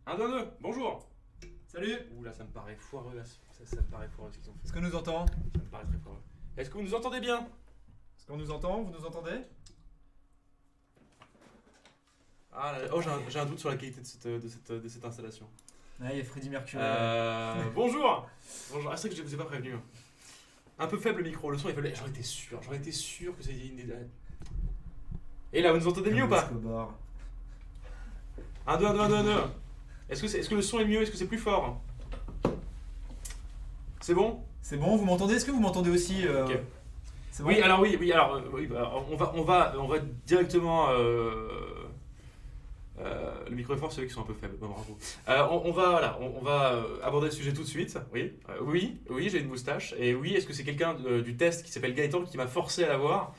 Un, deux, deux, bonjour. Salut. Ouh là, ça me paraît foireux, là. Ça me paraît foireux ce qu'ils ont fait. Est-ce qu'on nous entend? Ça me paraît très foireux. Est-ce que vous nous entendez bien? Est-ce qu'on nous entend? Vous nous entendez? Ah, là, oh, j'ai un doute sur la qualité de cette installation. Ouais, il y a Freddie Mercury. Bonjour. Bonjour. Ah, c'est vrai que je vous ai pas prévenu. Un peu faible le micro, le son est faible. J'aurais été sûr que c'était une idée. Et là, vous nous entendez mieux ou pas? Escobar. Un, deux, un, deux, un, deux, un, deux. Est-ce que le son est mieux? Est-ce que c'est plus fort? C'est bon? C'est bon, vous m'entendez? Est-ce que vous m'entendez aussi Ok. C'est bon? Oui, alors on va directement. Le micro est fort, c'est eux qui sont un peu faibles. Bon, bravo. On va aborder le sujet tout de suite. Oui, j'ai une moustache. Et oui, est-ce que c'est quelqu'un du test qui s'appelle Gaëtan qui m'a forcé à l'avoir?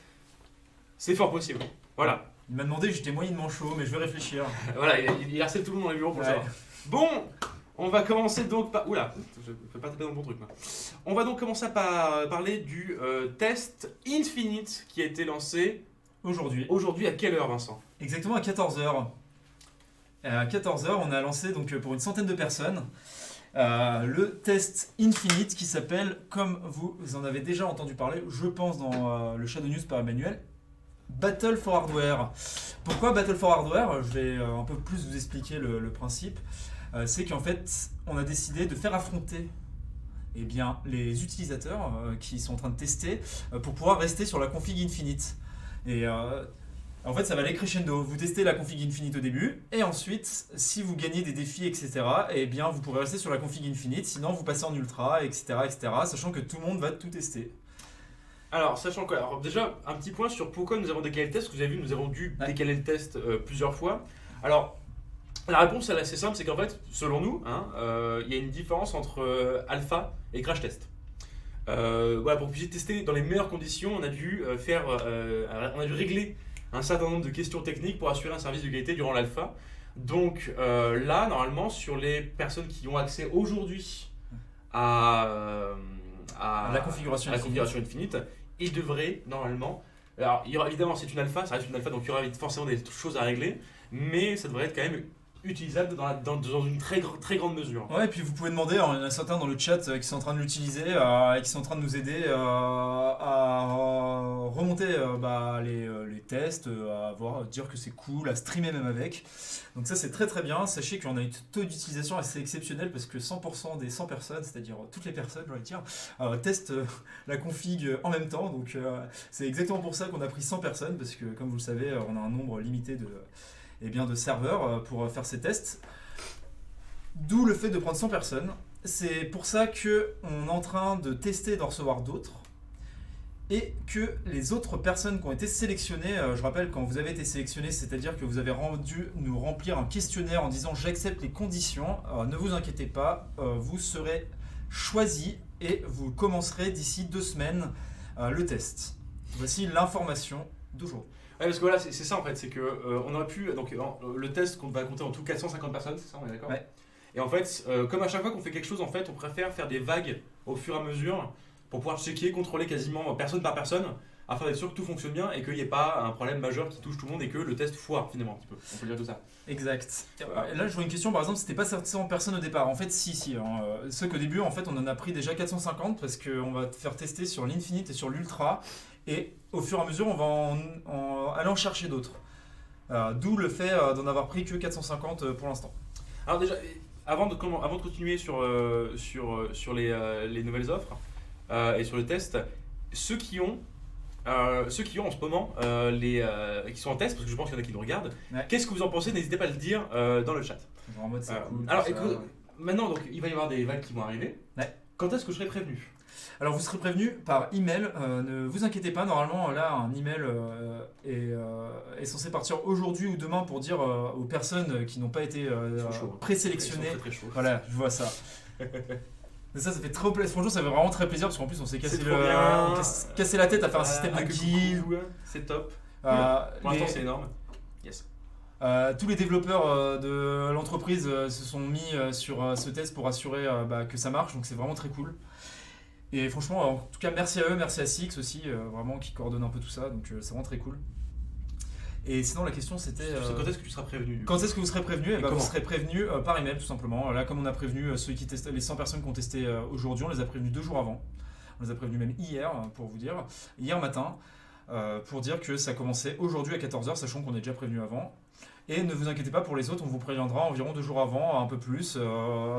C'est fort possible. Voilà. Il m'a demandé, j'étais moyennement chaud, mais je vais réfléchir. Voilà, il harcèle tout le monde dans les bureaux pour le Ouais. savoir. Bon, on va commencer donc par. Oula, je ne peux pas taper dans le bon truc. Moi. On va donc commencer par parler du test Infinite qui a été lancé Aujourd'hui, à quelle heure, Vincent? exactement à 14h. À 14h, on a lancé donc pour une centaine de personnes le test Infinite qui s'appelle, comme vous en avez déjà entendu parler, je pense dans le Shadow News par Emmanuel, Battle for Hardware. Pourquoi Battle for Hardware? Je vais un peu plus vous expliquer le principe. C'est qu'en fait, on a décidé de faire affronter eh bien, les utilisateurs qui sont en train de tester pour pouvoir rester sur la config Infinite. Et en fait, ça va aller crescendo. Vous testez la config Infinite au début, et ensuite, si vous gagnez des défis, etc., eh bien, vous pourrez rester sur la config Infinite, sinon vous passez en Ultra, etc., sachant que tout le monde va tout tester. Alors, sachant quoi? Alors, déjà, un petit point sur pourquoi nous avons décalé le test. Parce que vous avez vu, nous avons dû décaler le test plusieurs fois. Alors, la réponse, elle est assez simple, c'est qu'en fait, selon nous, il y a une différence entre alpha et crash test. Voilà, pour que vous puissiez tester dans les meilleures conditions, on a dû régler un certain nombre de questions techniques pour assurer un service de qualité durant l'alpha. Donc là, normalement, sur les personnes qui ont accès aujourd'hui à La configuration Infinite, ils devraient normalement. Alors, il y aura, évidemment, c'est une alpha, ça reste une alpha, donc il y aura forcément des choses à régler, mais ça devrait être quand même utilisable dans une très grande mesure. Ouais, et puis vous pouvez demander, il y en a certains dans le chat qui sont en train de l'utiliser et qui sont en train de nous aider à remonter les tests, à dire que c'est cool, à streamer même avec. Donc ça c'est très très bien. Sachez qu'on a un taux d'utilisation assez exceptionnel parce que 100% des 100 personnes, c'est-à-dire toutes les personnes, j'ai envie de dire, testent la config en même temps. Donc c'est exactement pour ça qu'on a pris 100 personnes parce que comme vous le savez, on a un nombre limité de serveurs pour faire ces tests. D'où le fait de prendre 100 personnes. C'est pour ça qu'on est en train de tester et d'en recevoir d'autres. Et que les autres personnes qui ont été sélectionnées, je rappelle, quand vous avez été sélectionné, c'est-à-dire que vous avez dû nous remplir un questionnaire en disant j'accepte les conditions, ne vous inquiétez pas, vous serez choisi et vous commencerez d'ici 2 semaines le test. Voici l'information d'aujourd'hui. Ouais, parce que voilà, c'est ça en fait, c'est que on aurait pu. Donc, le test va compter en tout 450 personnes, c'est ça, on est d'accord? Ouais. Et en fait, comme à chaque fois qu'on fait quelque chose, en fait, on préfère faire des vagues au fur et à mesure pour pouvoir checker, contrôler quasiment personne par personne, afin d'être sûr que tout fonctionne bien et qu'il n'y ait pas un problème majeur qui touche tout le monde et que le test foire finalement un petit peu. On peut dire tout ça. Exact. Voilà. Et là, je vois une question, par exemple, c'était pas 700 personnes au départ. En fait, si. Ceux qu'au début, en fait, on en a pris déjà 450 parce qu'on va faire tester sur l'Infinite et sur l'Ultra. Et au fur et à mesure, on va aller en chercher d'autres. D'où le fait d'en avoir pris que 450 pour l'instant. Alors déjà, avant de continuer sur les nouvelles offres et sur le test, ceux qui ont en ce moment, qui sont en test, parce que je pense qu'il y en a qui nous regardent, Ouais. qu'est-ce que vous en pensez? N'hésitez pas à le dire dans le chat. Genre en mode c'est cool. Alors tout ça. écoute, maintenant donc, il va y avoir des vagues qui vont arriver. Ouais. Quand est-ce que je serai prévenu? Alors, vous serez prévenu par email. Ne vous inquiétez pas, normalement, là, un email est censé partir aujourd'hui ou demain pour dire aux personnes qui n'ont pas été Ils sont chauds, hein. présélectionnées. Ils sont très chauds. Voilà, je vois ça. Mais ça fait trop plaisir. Franchement, ça fait vraiment très plaisir parce qu'en plus, on s'est cassé, C'est trop bien. cassé la tête à faire un système de que guild. coucou, c'est top. Pour Les- l'instant, c'est énorme. Yes. tous les développeurs de l'entreprise se sont mis sur ce test pour assurer que ça marche, donc c'est vraiment très cool. Et franchement, en tout cas, merci à eux, merci à Six aussi, vraiment qui coordonne un peu tout ça, donc c'est vraiment très cool. Et sinon, la question c'était. Quand est-ce que tu seras prévenu Quand est-ce que vous serez prévenu? Et Vous comment serez prévenu par email tout simplement. Là, comme on a prévenu ceux qui testent, les 100 personnes qui ont testé aujourd'hui, on les a prévenus 2 jours avant. On les a prévenus même hier, pour vous dire, hier matin, pour dire que ça commençait aujourd'hui à 14h, sachant qu'on est déjà prévenu avant. Et ne vous inquiétez pas pour les autres, on vous préviendra environ 2 jours avant, un peu plus.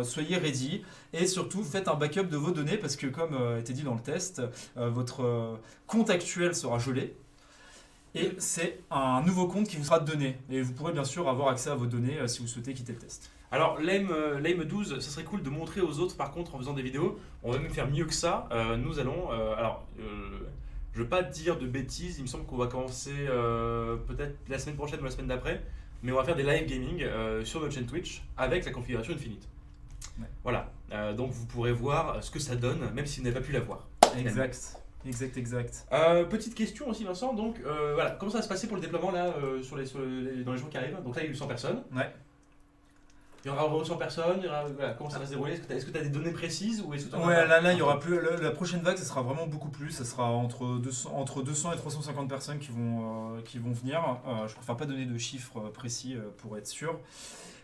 Soyez ready et surtout faites un backup de vos données parce que comme était dit dans le test, votre compte actuel sera gelé. Et c'est un nouveau compte qui vous sera donné. Et vous pourrez bien sûr avoir accès à vos données si vous souhaitez quitter le test. Alors, Lame 12, ça serait cool de montrer aux autres par contre en faisant des vidéos. On va même faire mieux que ça. Nous allons. Je veux pas dire de bêtises, il me semble qu'on va commencer peut-être la semaine prochaine ou la semaine d'après. Mais on va faire des live gaming sur notre chaîne Twitch avec la configuration Infinite. Ouais. Voilà. Donc vous pourrez voir ce que ça donne, même si vous n'avez pas pu la voir. Exact. Petite question aussi Vincent, donc voilà, comment ça va se passer pour le déploiement là dans les jours qui arrivent? Donc là il y a eu 100 personnes. Ouais. Il y aura encore 100 personnes, voilà, comment ça va se dérouler? Est-ce que tu as des données précises ou est-ce que Ouais, là il y aura plus. La prochaine vague, ça sera vraiment beaucoup plus. Ça sera entre 200 et 350 personnes qui vont venir. Je préfère pas donner de chiffres précis pour être sûr.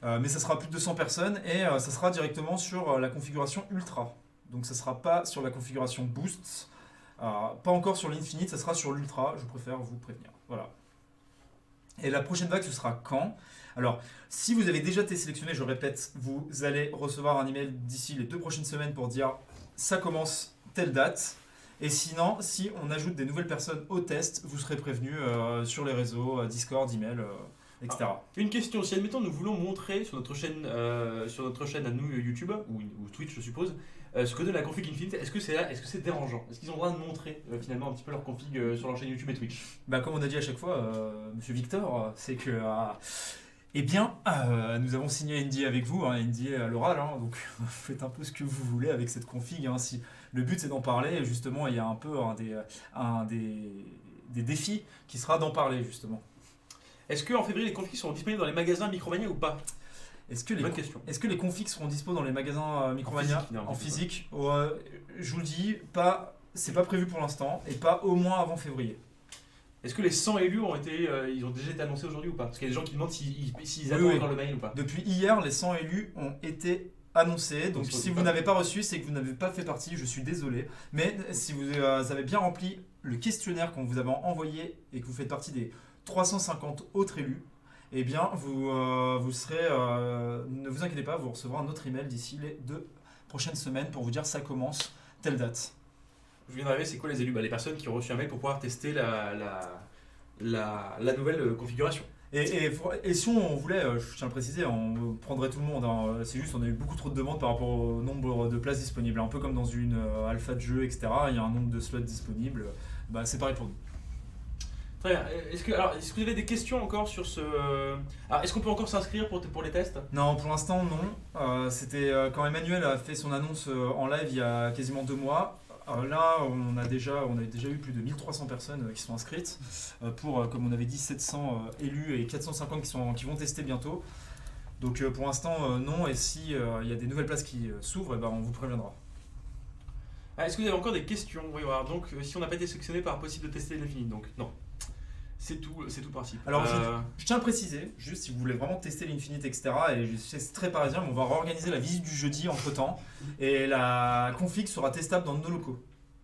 Mais ça sera plus de 200 personnes et ça sera directement sur la configuration Ultra. Donc ça sera pas sur la configuration Boost. Pas encore sur l'Infinite, ça sera sur l'Ultra, je préfère vous prévenir. Voilà. Et la prochaine vague, ce sera quand? Alors, si vous avez déjà été sélectionné, je répète, vous allez recevoir un email d'ici les 2 prochaines semaines pour dire ça commence telle date. Et sinon, si on ajoute des nouvelles personnes au test, vous serez prévenu sur les réseaux, Discord, email, etc. Une question, si admettons nous voulons montrer sur notre chaîne à nous YouTube ou Twitch je suppose, ce que donne la config Infinite, est-ce que c'est dérangeant? Est-ce qu'ils ont le droit de montrer finalement un petit peu leur config sur leur chaîne YouTube et Twitch? Comme on a dit à chaque fois, Monsieur Victor, c'est que nous avons signé un NDA avec vous, un NDA à l'oral, donc faites un peu ce que vous voulez avec cette config. Si le but c'est d'en parler, justement, il y a un peu un des défis qui sera d'en parler justement. Est-ce qu'en février les configs seront disponibles dans les magasins Micromania ou pas? Est-ce que les configs seront dispo dans les magasins Micromania en physique? Je vous le dis, c'est pas prévu pour l'instant et pas au moins avant février. Est-ce que les 100 élus ils ont déjà été annoncés aujourd'hui ou pas? Parce qu'il y a des gens qui demandent s'ils attendent encore le mail ou pas. Depuis hier, les 100 élus ont été annoncés. Donc si vous n'avez pas reçu, c'est que vous n'avez pas fait partie, je suis désolé. Mais si vous avez bien rempli le questionnaire qu'on vous avait envoyé et que vous faites partie des 350 autres élus, eh bien vous serez, ne vous inquiétez pas, vous recevrez un autre email d'ici les 2 prochaines semaines pour vous dire ça commence telle date. Je viens d'arriver, c'est quoi les élus? Les personnes qui ont reçu un mail pour pouvoir tester la nouvelle configuration. Et si on voulait, je tiens à le préciser, on prendrait tout le monde. C'est juste, on a eu beaucoup trop de demandes par rapport au nombre de places disponibles. Un peu comme dans une alpha de jeu, etc. Il y a un nombre de slots disponibles. C'est pareil pour nous. Très bien. Est-ce que vous avez des questions encore sur ce... Alors, est-ce qu'on peut encore s'inscrire pour les tests? Non, pour l'instant, non. C'était quand Emmanuel a fait son annonce en live il y a quasiment 2 mois. Là, on a déjà eu plus de 1300 personnes qui sont inscrites pour, comme on avait dit, 700 élus et 450 qui vont tester bientôt. Donc pour l'instant, non. Et si il y a des nouvelles places qui s'ouvrent, on vous préviendra. Est-ce que vous avez encore des questions? Oui, voilà. Donc si on n'a pas été sélectionné, pas possible de tester l'Infinite. Donc non. C'est tout le principe. Alors je tiens à préciser, juste si vous voulez vraiment tester l'Infinite, etc. Et je sais c'est très parisien, mais on va réorganiser la visite du jeudi entre temps. Et la config sera testable dans nos locaux.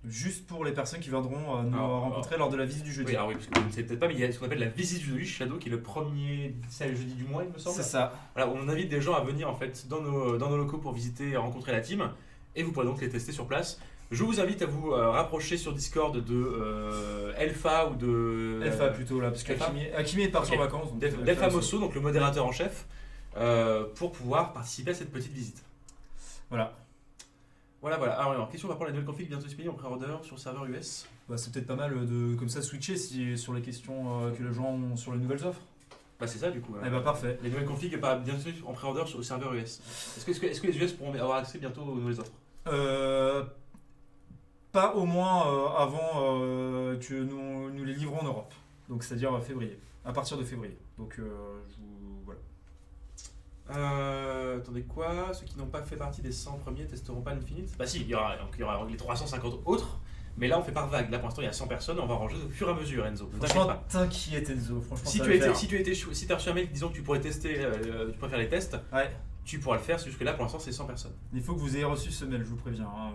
Juste pour les personnes qui viendront nous rencontrer lors de la visite du jeudi. Oui, parce que vous ne savez peut-être pas, mais il y a ce qu'on appelle la visite du Shadow qui est le premier jeudi du mois, il me semble. C'est ça. Voilà, on invite des gens à venir en fait dans nos locaux pour visiter et rencontrer la team. Et vous pourrez donc les tester sur place. Je vous invite à vous rapprocher sur Discord de Elfa ou de... Elfa plutôt là, parce qu'Akimi est parti en vacances. D'Elfa Mosso, donc le modérateur en chef, pour pouvoir participer à cette petite visite. Voilà. Alors, question par rapport à la nouvelle config bientôt disponible en pré-order sur le serveur US. C'est peut-être pas mal de comme ça switcher sur les questions que les gens ont sur les nouvelles offres. C'est ça du coup. Parfait. Les nouvelles configs bientôt en pré-order sur le serveur US. Est-ce que les US pourront avoir accès bientôt aux nouvelles offres? Pas au moins avant que nous les livrons en Europe. Donc c'est-à-dire février. À partir de février. Donc voilà. Attendez quoi? Ceux qui n'ont pas fait partie des 100 premiers testeront pas l'Infinite? Si, il y aura les 350 autres Mais là, on fait par vague. Là, pour l'instant, il y a 100 personnes. On va ranger au fur et à mesure, Enzo. Ne t'inquiète Franchement, pas. t'inquiète Enzo, franchement Si ça tu va le faire. si t'as reçu un mail disant que tu pourrais tester, tu pourrais faire les tests, Ouais, tu pourras le faire. C'est juste que là, pour l'instant, c'est 100 personnes. il faut que vous ayez reçu ce mail, je vous préviens. Hein.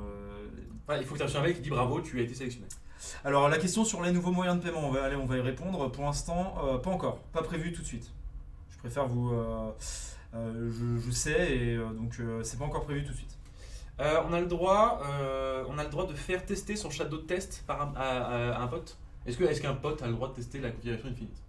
Ouais, il faut que tu aies reçu un mail qui dit bravo, tu as été sélectionné. Alors la question sur les nouveaux moyens de paiement, on va y répondre. Pour l'instant, pas encore, pas prévu tout de suite. Je préfère vous... je sais, et donc c'est pas encore prévu tout de suite. On a le droit de faire tester son shadow de test à un pote. Est-ce qu'un pote a le droit de tester la configuration Infinite?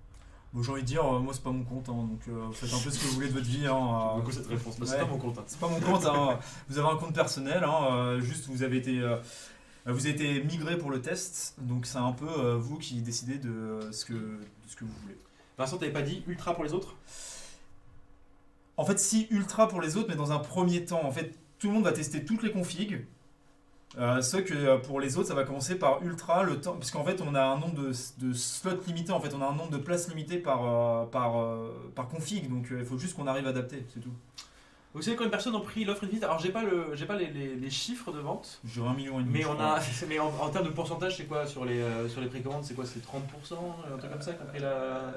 Bon, j'ai envie de dire, moi c'est pas mon compte, hein, donc faites un peu ce que vous voulez de votre vie. Hein, J'aime beaucoup cette réponse. Bah, c'est ouais. pas mon compte. Hein. C'est pas mon compte, hein. Vous avez un compte personnel, hein, juste vous avez été migré pour le test, donc c'est un peu vous qui décidez de ce que vous voulez. Vincent, t'avais pas dit ultra pour les autres? En fait, si ultra pour les autres, mais dans un premier temps, en fait, tout le monde va tester toutes les configs. Ce que pour les autres, ça va commencer par ultra, le temps, puisqu'en fait, on a un nombre de slots limité, en fait, on a un nombre de places limité par config, donc il faut juste qu'on arrive à adapter, c'est tout. Vous savez combien de personnes ont pris l'offre Infinite? Alors j'ai pas les chiffres de vente, J'ai 1,5 million. mais je on crois. a, mais en termes de pourcentage, c'est quoi sur les précommandes? C'est quoi? C'est 30%, un truc comme ça qui ont pris la.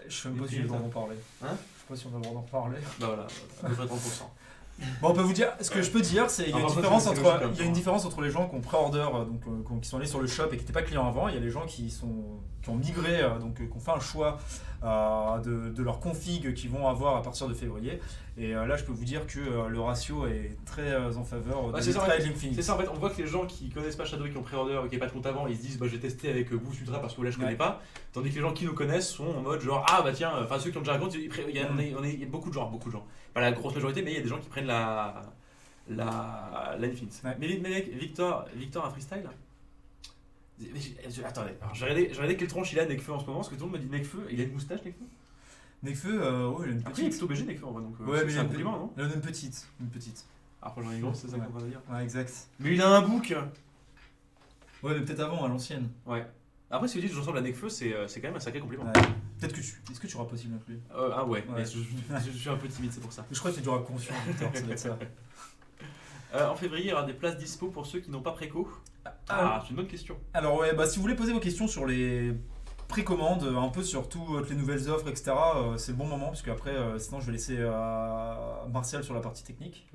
Je sais même pas si j'ai le droit d'en parler. Hein? Je sais pas si on a le droit d'en parler. Bah voilà, à peu près 30%. Bon, on peut vous dire, ce que je peux dire, c'est qu'il y a une Alors, différence c'est entre, logique, il y a une différence entre les gens qui ont pré-order, qui sont allés sur le shop et qui n'étaient pas clients avant. Il y a les gens qui ont migré, qui ont fait un choix de leur config qu'ils vont avoir à partir de février. Et là, je peux vous dire que le ratio est très en faveur de c'est ça, l'Ultra et de C'est l'Infinite. ça en fait, on voit que les gens qui connaissent pas Shadow et qui ont pré-order et qui n'avaient pas de compte avant, ils se disent bah je vais tester avec vous Ultra parce que là je connais Ouais. pas. Tandis que les gens qui nous connaissent sont en mode genre ah bah tiens, enfin ceux qui ont déjà un compte, il y a beaucoup de gens, pas la grosse majorité, mais il y a des gens qui prennent l'Infinite. Ouais. Mais mec, Victor a freestyle là. Attendez, alors, j'ai regardé quelle tronche il a Nekfeu en ce moment, parce que tout le monde me dit Nekfeu, il a une moustache Nekfeu. Nekfeu, ouais, il a une Après il est petite. plutôt BG Nekfeu en vrai, donc Ouais, mais c'est un compliment non? Il en a une petite. Une petite. Après j'en ai une grosse, c'est ça qu'on va dire. Ouais, exact. Mais il a un bouc. Ouais, mais peut-être avant, à l'ancienne. Ouais. Après, si vous dites que je ressemble à Nekfeu, c'est quand même un sacré compliment. Ouais. Peut-être que est-ce que tu auras possible inclus? Ah ouais, Ouais. mais je suis un peu timide, c'est pour ça. Je crois que c'est du rap conscient, Victor, ça doit être ça. En février, il y aura des places dispo pour ceux qui n'ont pas préco. Ah, c'est une bonne question. Alors ouais, bah si vous voulez poser vos questions sur les précommandes, un peu sur toutes les nouvelles offres, etc., c'est le bon moment, parce qu'après, sinon je vais laisser Martial sur la partie technique.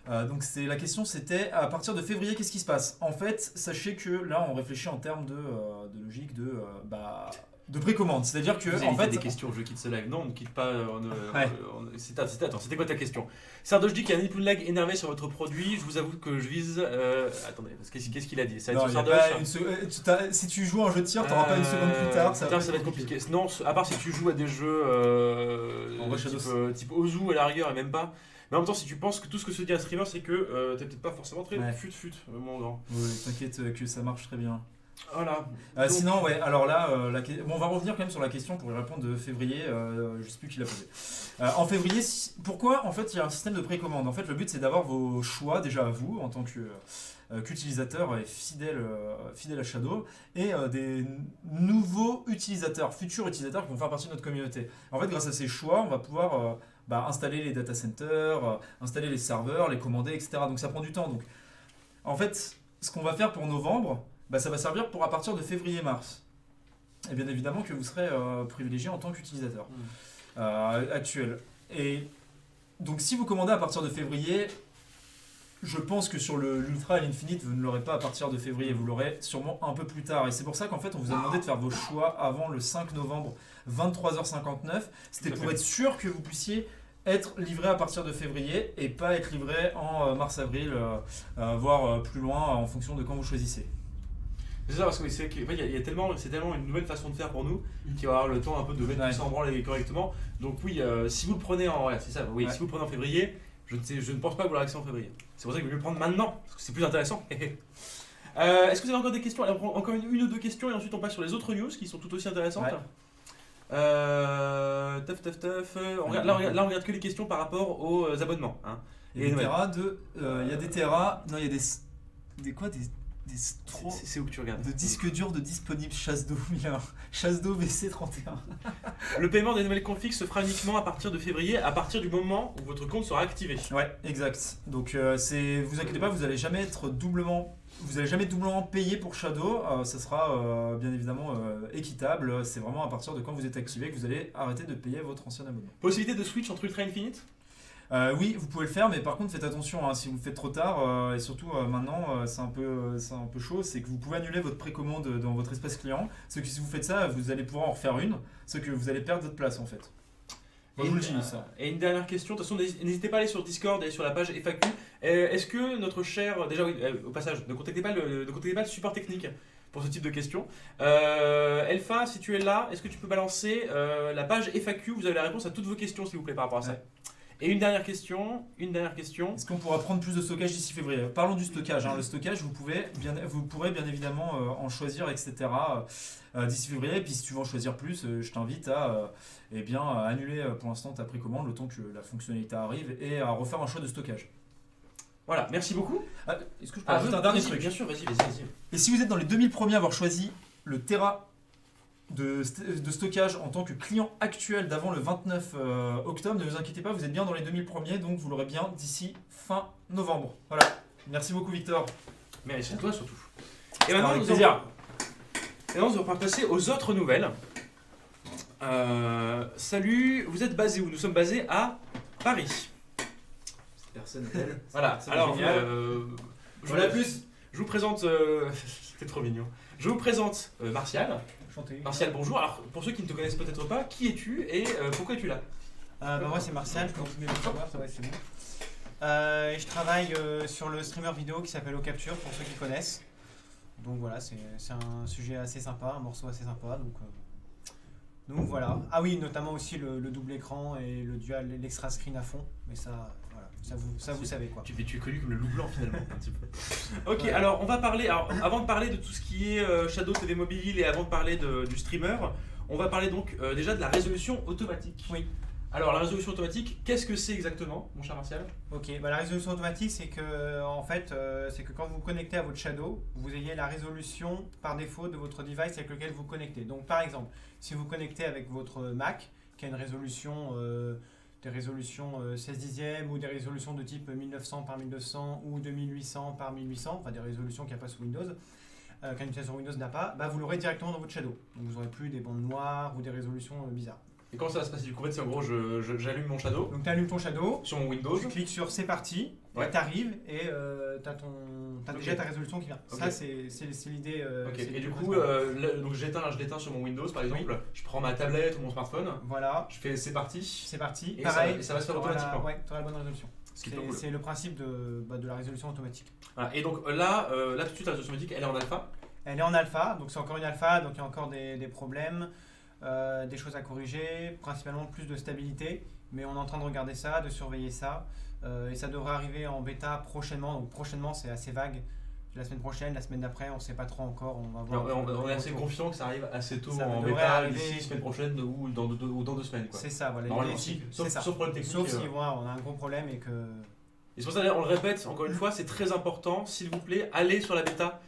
Donc la question c'était, à partir de février, qu'est-ce qui se passe? En fait, sachez que là, on réfléchit en termes de logique de précommande. C'est-à-dire que, Vous avez en fait... des questions, je quitte ce live. Non, on ne quitte pas. Ouais. Attends, c'était quoi ta question? Sardoche dit qu'il y a un input lag énervé sur votre produit. Je vous avoue que je vise. Attendez, qu'est-ce qu'il a dit? Ça va être Non, sur y a Sardoche pas si tu joues un jeu de tir, t'auras pas une seconde plus tard. ça va être compliqué. Non, à part si tu joues à des jeux En vrai, type Ozu à la rigueur et même pas. Mais en même temps, si tu penses que tout ce que se dit un streamer, c'est que t'es peut-être pas forcément très Ouais. fut, mon grand. Oui, t'inquiète que ça marche très bien. Voilà. Sinon, ouais, alors là, bon, on va revenir quand même sur la question pour y répondre de février. Je sais plus qui l'a posé. En février, pourquoi en fait il y a un système de précommande? En fait, le but c'est d'avoir vos choix déjà à vous en tant qu'utilisateur et fidèle à Shadow et des nouveaux utilisateurs, futurs utilisateurs qui vont faire partie de notre communauté. En fait, grâce à ces choix, on va pouvoir installer les data centers, installer les serveurs, les commander, etc. Donc ça prend du temps. Donc, en fait, ce qu'on va faire pour novembre, ça va servir pour à partir de février-mars. Et bien évidemment que vous serez privilégié en tant qu'utilisateur actuel. Et donc si vous commandez à partir de février, je pense que sur l'Ultra et l'Infinite, vous ne l'aurez pas à partir de février, vous l'aurez sûrement un peu plus tard. Et c'est pour ça qu'en fait, on vous a demandé de faire vos choix avant le 5 novembre, 23h59. C'était pour être sûr que vous puissiez être livré à partir de février et pas être livré en mars-avril, voire plus loin en fonction de quand vous choisissez. C'est ça, parce que c'est tellement une nouvelle façon de faire pour nous qu'il va y avoir le temps un peu de mettre tout ça en branle correctement. Donc oui, si vous le prenez si vous le prenez en février, je ne pense pas que vous l'aurez accès en février. C'est pour ça qu'il vaut mieux le prendre maintenant, parce que c'est plus intéressant. Est-ce que vous avez encore des questions? Alors, on prend encore une ou deux questions et ensuite on passe sur les autres news qui sont tout aussi intéressantes. Ouais. Là, on regarde que les questions par rapport aux abonnements. Hein. Il y a des TRA, non, il y a des C'est où que tu regardes de disques durs de disponibles chasse d'eau. Il y a un chasse d'eau VC31. Le paiement des nouvelles configs se fera uniquement à partir de février, à partir du moment où votre compte sera activé. Ouais, exact. Donc vous inquiétez pas, vous allez jamais doublement payé pour Shadow. Ça sera bien évidemment équitable. C'est vraiment à partir de quand vous êtes activé que vous allez arrêter de payer votre ancien abonnement. Possibilité de switch entre Ultra Infinite ? Oui, vous pouvez le faire, mais par contre faites attention, si vous le faites trop tard, et surtout maintenant c'est un peu chaud, c'est que vous pouvez annuler votre précommande dans votre espace client, parce que si vous faites ça, vous allez pouvoir en refaire une, ce que vous allez perdre votre place en fait. Moi, je vous le dis ça. Et une dernière question, de toute façon n'hésitez pas à aller sur Discord et sur la page FAQ. Est-ce que notre cher, déjà oui, au passage, ne contactez pas le support technique pour ce type de questions. Elfa, si tu es là, est-ce que tu peux balancer la page FAQ, vous avez la réponse à toutes vos questions s'il vous plaît par rapport à ça. Ouais. Et une dernière question. Est-ce qu'on pourra prendre plus de stockage d'ici février ? Parlons du stockage. Le stockage, vous pourrez bien évidemment en choisir, etc. D'ici février. Et puis si tu veux en choisir plus, je t'invite à annuler pour l'instant ta précommande le temps que la fonctionnalité arrive et à refaire un choix de stockage. Voilà, merci beaucoup. Est-ce que je peux rajouter un dernier truc ? Bien sûr, vas-y. Et si vous êtes dans les 2000 premiers à avoir choisi le Tera de stockage en tant que client actuel d'avant le 29 octobre, ne vous inquiétez pas, vous êtes bien dans les 2000 premiers, donc vous l'aurez bien d'ici fin novembre. Voilà. Merci beaucoup Victor. Merci à toi surtout. Et Avec maintenant, plaisir. nous allons passer aux autres nouvelles. Salut, vous êtes basé où ? Nous sommes basés à Paris. Cette personne est belle. Voilà, alors Voilà plus. Je vous présente, c'était trop mignon. Je vous présente Martial. Enchanté. Martial, bonjour. Alors, pour ceux qui ne te connaissent peut-être pas, qui es-tu et pourquoi es-tu là ? Moi c'est Martial, comme vous venez de le savoir, ouais, c'est bon. Et je travaille sur le streamer vidéo qui s'appelle OCapture pour ceux qui connaissent. Donc voilà, c'est un sujet assez sympa, un morceau assez sympa. Donc voilà. Ah oui, notamment aussi le double écran et le dual, l'extra screen à fond. Mais ça, voilà, ça vous savez quoi. Tu es connu comme le loup blanc finalement, un petit peu. Ok, ouais. Alors on va parler, avant de parler de tout ce qui est Shadow TV Mobile et avant de parler du streamer, on va parler donc déjà de la résolution automatique. Oui. Alors la résolution automatique, qu'est-ce que c'est exactement, mon cher Martial ? Ok, la résolution automatique, c'est que quand vous vous connectez à votre Shadow, vous ayez la résolution par défaut de votre device avec lequel vous connectez. Donc par exemple, si vous connectez avec votre Mac, qui a une résolution, des résolutions 16 dixièmes ou des résolutions de type 1900 par 1200 ou 2800 par 1800, enfin des résolutions qu'il n'y a pas sous Windows, qu'un utilisateur Windows n'a pas, vous l'aurez directement dans votre Shadow. Donc vous n'aurez plus des bandes noires ou des résolutions bizarres. Et comment ça va se passer ? Du coup, en fait, c'est en gros, j'allume mon Shadow. Donc tu allumes ton Shadow sur mon Windows. Tu cliques sur C'est parti, ouais. Tu arrives et tu as déjà ta résolution qui vient. Okay. Ça, c'est l'idée. Okay. Et du coup, donc je l'éteins sur mon Windows par exemple. Oui. Je prends ma tablette ou mon smartphone. Voilà. Je fais C'est parti. C'est parti. Et pareil, ça va se faire automatiquement. Ouais, tu auras la bonne résolution. Cool. C'est le principe de la résolution automatique. Voilà. Et donc là, tout de suite, la résolution automatique, elle est en alpha. Elle est en alpha, donc c'est encore une alpha, donc il y a encore des problèmes. Des choses à corriger, principalement plus de stabilité, mais on est en train de regarder ça, de surveiller ça, et ça devrait arriver en bêta prochainement. Donc prochainement, c'est assez vague. La semaine prochaine, la semaine d'après, on ne sait pas trop encore. On va voir. On est assez confiant que ça arrive assez tôt ça en bêta, d'ici semaine prochaine ou dans 2 semaines. C'est ça, voilà. Sauf problème technique. Sauf si on a un gros problème et que. Et c'est pour ça, on le répète encore une fois, c'est très important. S'il vous plaît, allez sur la bêta.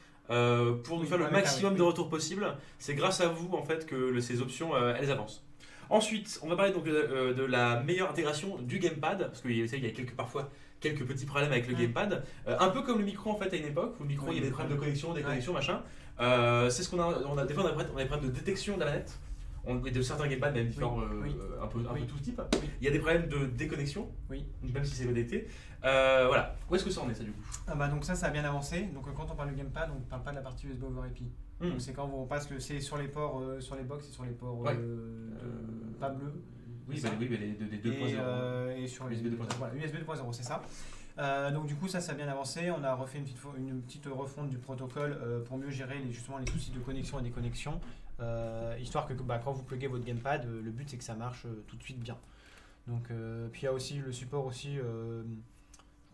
Pour nous faire le maximum de retours possible. C'est grâce à vous en fait que ces options elles avancent. Ensuite, on va parler donc de la meilleure intégration du gamepad, parce qu'il y a parfois quelques petits problèmes avec le gamepad. Un peu comme le micro en fait à une époque où le micro il y avait des problèmes de connexion, déconnexion, machin. C'est ce qu'on a. Des fois on a des problèmes de détection de la manette. De certains gamepads même différents, un peu tout type. Il y a des problèmes de déconnexion, même si c'est modété. Voilà. Où est-ce que ça en est ça du coup ? Donc ça a bien avancé. Donc quand on parle du gamepad, on ne parle pas de la partie USB over IP. Donc c'est quand on passe c'est sur les ports, sur les box et sur les ports pas bleus. Oui, mais des 2.0. Et sur USB 2.0. Voilà, USB 2.0, c'est ça. Donc du coup ça a bien avancé. On a refait une petite refonte du protocole pour mieux gérer justement les soucis de connexion et déconnexion. Histoire que quand vous pluguez votre gamepad, le but c'est que ça marche tout de suite bien. Donc, puis il y a aussi le support aussi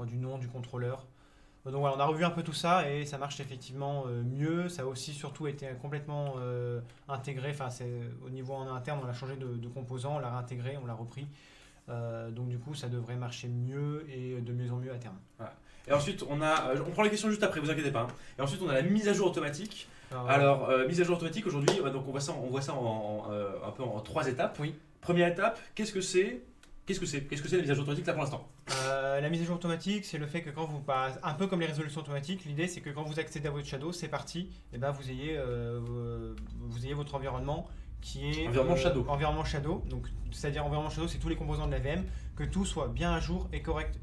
du nom du contrôleur. Donc voilà, on a revu un peu tout ça et ça marche effectivement mieux. Ça a aussi surtout été complètement intégré. Enfin, c'est au niveau en interne, on a changé de composant, on l'a réintégré, on l'a repris. Donc du coup, ça devrait marcher mieux et de mieux en mieux à terme. Voilà. Et ensuite, on prend les questions juste après, vous inquiétez pas. Hein. Et ensuite, on a la mise à jour automatique. Alors, mise à jour automatique aujourd'hui, donc on voit ça un peu en 3 étapes. Oui. Première étape, qu'est-ce que c'est la mise à jour automatique là pour l'instant? La mise à jour automatique, c'est le fait que quand vous passez, un peu comme les résolutions automatiques, l'idée c'est que quand vous accédez à votre Shadow, c'est parti, et ben vous ayez votre environnement qui est environnement Shadow. Donc c'est-à-dire environnement Shadow, c'est tous les composants de la VM, que tout soit bien à jour et correct.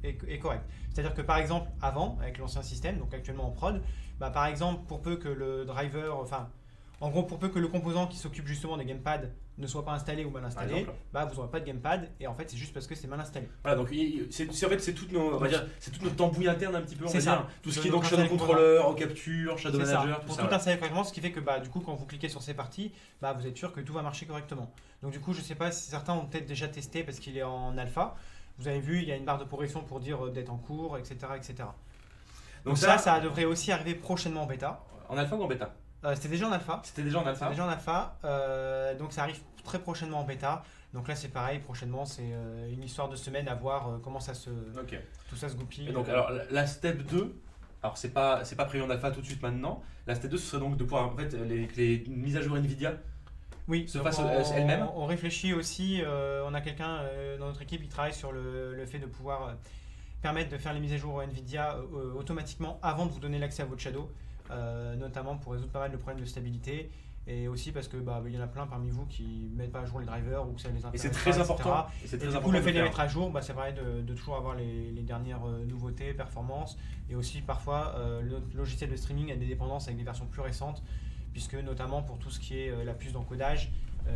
C'est-à-dire que par exemple avant avec l'ancien système, donc actuellement en prod, bah, par exemple pour peu que le driver, en gros pour peu que le composant qui s'occupe justement des gamepads ne soit pas installé ou mal installé, bah vous n'aurez pas de gamepad et en fait c'est juste parce que c'est mal installé. Voilà, donc c'est toutes nos, on va dire, c'est toute notre tambouille interne un petit peu, on va dire, tout ce qui est donc Shadow Shadow Controller, en capture, Shadow c'est Manager, tout installer correctement, ce qui fait que bah, du coup quand vous cliquez sur ces parties, bah, vous êtes sûr que tout va marcher correctement. Donc du coup je sais pas si certains ont peut-être déjà testé parce qu'il est en alpha. Vous avez vu, il y a une barre de progression pour dire d'être en cours, etc. Donc ça devrait aussi arriver prochainement en bêta. En alpha ou en bêta? C'était déjà en alpha. Donc ça arrive très prochainement en bêta. Donc là c'est pareil, prochainement c'est une histoire de semaine à voir comment tout ça se goupille. Et donc alors la step 2, alors c'est pas prévu en alpha tout de suite maintenant. La step 2 ce serait donc de pouvoir en fait les mises à jour Nvidia se fassent elles-mêmes. On réfléchit aussi, on a quelqu'un dans notre équipe qui travaille sur le fait de pouvoir permettre de faire les mises à jour Nvidia automatiquement avant de vous donner l'accès à votre Shadow. Notamment pour résoudre pas mal de problèmes de stabilité et aussi parce que il y en a plein parmi vous qui mettent pas à jour les drivers ou que ça les intéresse. Et c'est très important. Et du coup, le fait de les mettre à jour, ça permet de toujours avoir les dernières nouveautés, performances et aussi parfois le logiciel de streaming a des dépendances avec des versions plus récentes puisque notamment pour tout ce qui est la puce d'encodage,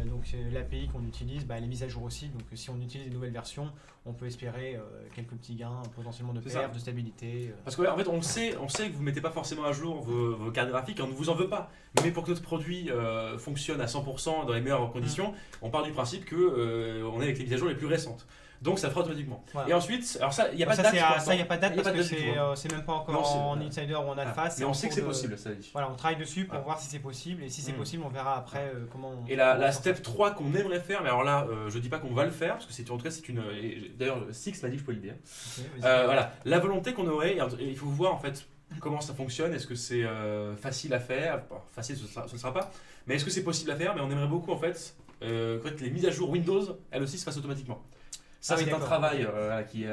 donc l'API qu'on utilise, elle est mise à jour aussi. Donc si on utilise des nouvelles versions, on peut espérer quelques petits gains potentiellement de perf, de stabilité. Parce qu'en fait on sait que vous ne mettez pas forcément à jour vos cartes graphiques, on ne vous en veut pas. Mais pour que notre produit fonctionne à 100% dans les meilleures conditions, on part du principe qu'on est avec les mises à jour les plus récentes. Donc ça fera automatiquement. Voilà. Et ensuite, alors ça, il n'y a pas de date. Ça, il n'y a pas de date parce que c'est même pas encore en insider ou en alpha. Mais on sait que c'est possible, ça dit. Voilà, on travaille dessus pour voir si c'est possible. Et si c'est possible, on verra après comment. Et la step 3 qu'on aimerait faire, mais alors là, je dis pas qu'on va le faire, parce que en tout cas, c'est une. D'ailleurs, Six m'a dit que je peux l'idée. Voilà, la volonté qu'on aurait, il faut voir en fait comment ça fonctionne. Est-ce que c'est facile à faire? Facile, ce ne sera pas. Mais est-ce que c'est possible à faire? Mais on aimerait beaucoup en fait que les mises à jour Windows, elles aussi, se fassent automatiquement. Ça, c'est un travail qui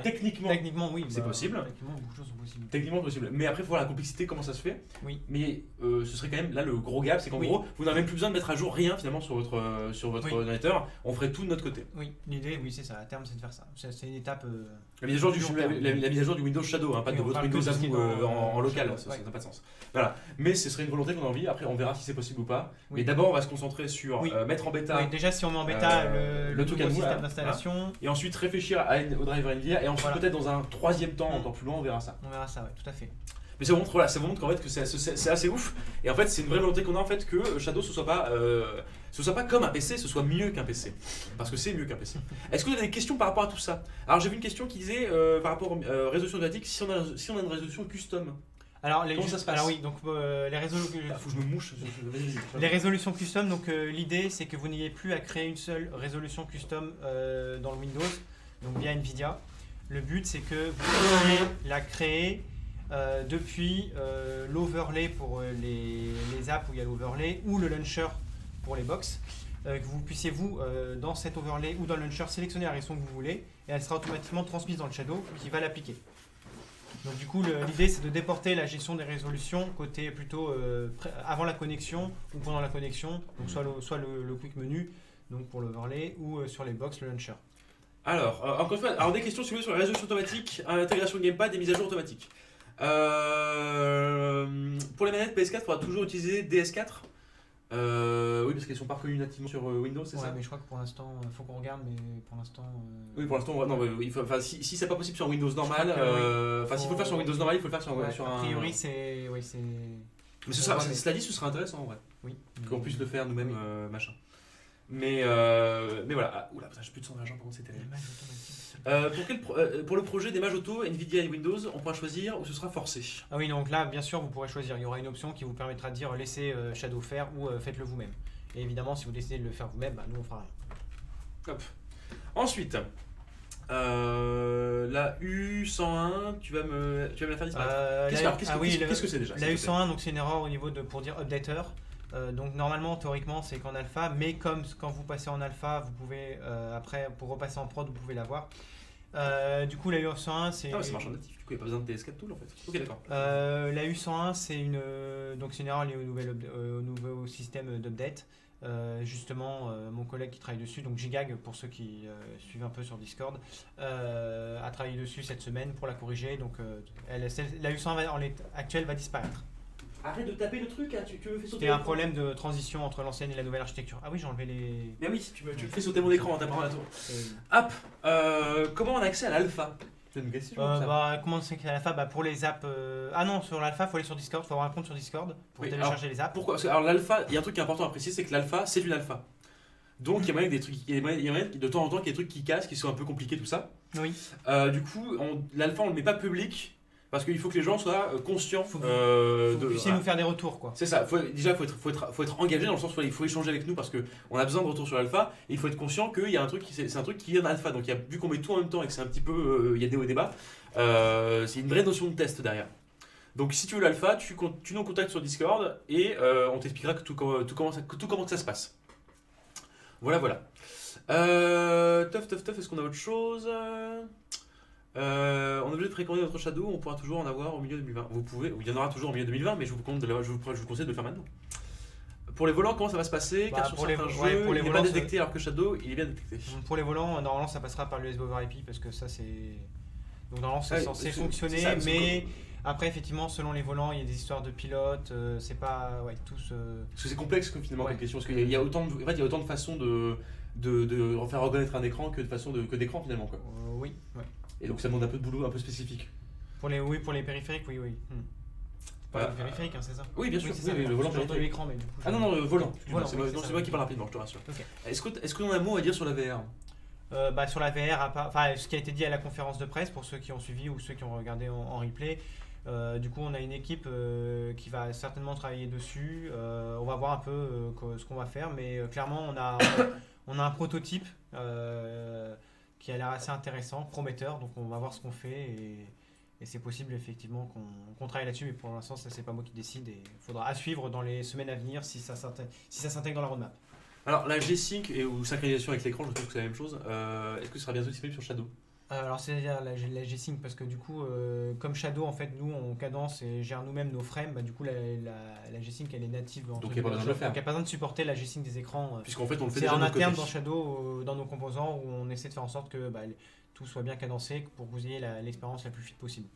techniquement, oui, c'est possible. Techniquement, beaucoup de choses sont possibles. Techniquement possible. Mais après, il faut voir la complexité, comment ça se fait. Oui. Mais ce serait quand même là le gros gap, c'est qu'en gros, vous n'avez même plus besoin de mettre à jour rien finalement sur votre ordinateur. On ferait tout de notre côté. Oui, l'idée, c'est ça. À terme, c'est de faire ça. C'est une étape. La mise à jour du Windows Shadow, pas de votre Windows à vous en local. Ça n'a pas de sens. Voilà. Mais ce serait une volonté qu'on a envie. Après, on verra si c'est possible ou pas. Mais d'abord, on va se concentrer sur mettre en bêta. Oui, déjà, si on met en bêta le truc système d'installation. Voilà. Et ensuite réfléchir au driver Nvidia. Et ensuite, peut-être dans un troisième temps, encore plus loin, on verra ça. On verra ça, tout à fait. Mais ça montre qu'en fait que c'est assez ouf. Et en fait, c'est une vraie volonté qu'on a en fait que Shadow ce soit pas comme un PC, ce soit mieux qu'un PC. Parce que c'est mieux qu'un PC. Est-ce que vous avez des questions par rapport à tout ça? Alors j'ai vu une question qui disait par rapport aux résolutions automatique, si on a une résolution custom. Alors, comment ça se passe? Alors oui, donc les résolutions. Faut que je me mouche. Les résolutions custom, donc l'idée c'est que vous n'ayez plus à créer une seule résolution custom dans le Windows, donc via Nvidia. Le but c'est que vous puissiez la créer depuis l'overlay pour les apps où il y a l'overlay ou le launcher pour les box. Que vous puissiez dans cet overlay ou dans le launcher sélectionner la résolution que vous voulez et elle sera automatiquement transmise dans le Shadow qui va l'appliquer. Donc du coup l'idée c'est de déporter la gestion des résolutions côté plutôt avant la connexion ou pendant la connexion, donc soit le quick menu donc pour l'overlay ou sur les box le launcher. Alors encore une fois, des questions si vous voulez sur la résolution automatique, intégration de gamepad et mise à jour automatique. Pour les manettes PS4 il faudra toujours utiliser DS4. Oui, parce qu'elles sont pas reconnues nativement sur Windows, c'est ça? Ouais, mais je crois que pour l'instant, il faut qu'on regarde, mais pour l'instant. Oui, pour l'instant, si c'est pas possible sur Windows normal, s'il faut le faire sur Windows normal, il faut le faire sur un. A priori, c'est. Oui, c'est. Mais cela dit, ce serait intéressant en vrai. Oui. Qu'on puisse le faire nous-mêmes, machin. Mais voilà. Oula, j'ai plus de son argent, par contre, c'est terrible. Pour le projet des mages auto, Nvidia et Windows, on pourra choisir ou ce sera forcé? Ah oui, donc là, bien sûr, vous pourrez choisir. Il y aura une option qui vous permettra de dire laissez Shadow faire ou faites-le vous-même. Et évidemment, si vous décidez de le faire vous-même, nous on fera rien. Hop. Ensuite, La U101, tu vas me la faire disparaître. Qu'est-ce que c'est déjà? La U101, donc c'est une erreur au niveau pour dire updater. Donc normalement, théoriquement, c'est qu'en alpha, mais comme quand vous passez en alpha, vous pouvez après pour repasser en prod, vous pouvez l'avoir. Du coup, la U101, c'est. Ah, ça marche en natif. Du coup, il n'y a pas besoin de TS4 Tool en fait. Ok, d'accord. La U101, c'est une erreur liée au nouveau système d'update. Justement, mon collègue qui travaille dessus, donc Gigag, pour ceux qui suivent un peu sur Discord, a travaillé dessus cette semaine pour la corriger. Donc, la U101 en l'état actuel va disparaître. Arrête de taper le truc, hein, tu me fais sauter. C'était un problème de transition entre l'ancienne et la nouvelle architecture. Ah oui, j'ai enlevé les. Mais oui, tu me fais sauter mon écran en tapant la tour. Hop, comment on a accès à l'alpha? C'est une question. Comment c'est que l'alpha? Pour les apps. Ah non, sur l'alpha, il faut aller sur Discord, il faut avoir un compte sur Discord pour télécharger les apps. Pourquoi? Parce que, alors l'alpha, il y a un truc qui est important à préciser, c'est que l'alpha, c'est une alpha. Donc il y a moyen que de temps en temps qu'il y ait des trucs qui cassent, qui sont un peu compliqués, tout ça. Oui. Du coup, l'alpha, on le met pas public. Parce qu'il faut que les gens soient conscients vous puissiez nous faire des retours, quoi. C'est ça. Déjà, faut être engagé dans le sens où il faut échanger avec nous parce qu'on a besoin de retours sur l'alpha. Et il faut être conscient qu'il y a un truc, c'est un truc qui est en alpha. Donc, vu qu'on met tout en même temps et que c'est un petit peu, il y a des hauts et des bas, c'est une vraie notion de test derrière. Donc, si tu veux l'alpha, tu nous contactes sur Discord et on t'expliquera comment ça se passe. Voilà. Est-ce qu'on a autre chose? On est obligé de préconiser notre Shadow, on pourra toujours en avoir au milieu 2020. Il y en aura toujours au milieu 2020, mais je vous conseille de le faire maintenant. Pour les volants, comment ça va se passer? Car sur certains jeux, il n'est pas détecté alors que Shadow, il est bien détecté. Pour les volants, normalement ça passera par l'USB over IP parce que ça c'est. Donc normalement c'est censé fonctionner, ça, mais après effectivement selon les volants il y a des histoires de pilotes, c'est pas tous. Parce que c'est complexe finalement comme question, parce qu'il y a autant de façons de faire reconnaître un écran que d'écran finalement quoi. Oui. Et donc ça demande un peu de boulot un peu spécifique. Pour les périphériques, oui. Pas le périphérique, c'est ça? Oui, bien sûr. C'est ça, le volant. J'ai entendu l'écran, mais du coup. Ah non, le volant. C'est moi qui parle rapidement, je te rassure. Okay. Est-ce qu'on a un mot à dire sur la VR? Sur la VR, ce qui a été dit à la conférence de presse pour ceux qui ont suivi ou ceux qui ont regardé en replay. Du coup, on a une équipe qui va certainement travailler dessus. On va voir un peu ce qu'on va faire, mais clairement, on a un prototype. Qui a l'air assez intéressant, prometteur, donc on va voir ce qu'on fait et c'est possible effectivement qu'on travaille là-dessus, mais pour l'instant ça c'est pas moi qui décide et il faudra à suivre dans les semaines à venir si ça s'intègre dans la roadmap. Alors la G-Sync ou synchronisation avec l'écran, je trouve que c'est la même chose, est-ce que ce sera bientôt disponible sur Shadow? Alors c'est-à-dire la G-Sync parce que du coup comme Shadow en fait nous on cadence et gère nous-mêmes nos frames, du coup la G-Sync elle est native donc il n'y a pas besoin de le faire. Donc il n'y a pas besoin de supporter la G-Sync des écrans. Puisqu'en fait on le fait c'est déjà en interne dans Shadow, dans nos composants où on essaie de faire en sorte que tout soit bien cadencé pour que vous ayez l'expérience la plus fluide possible.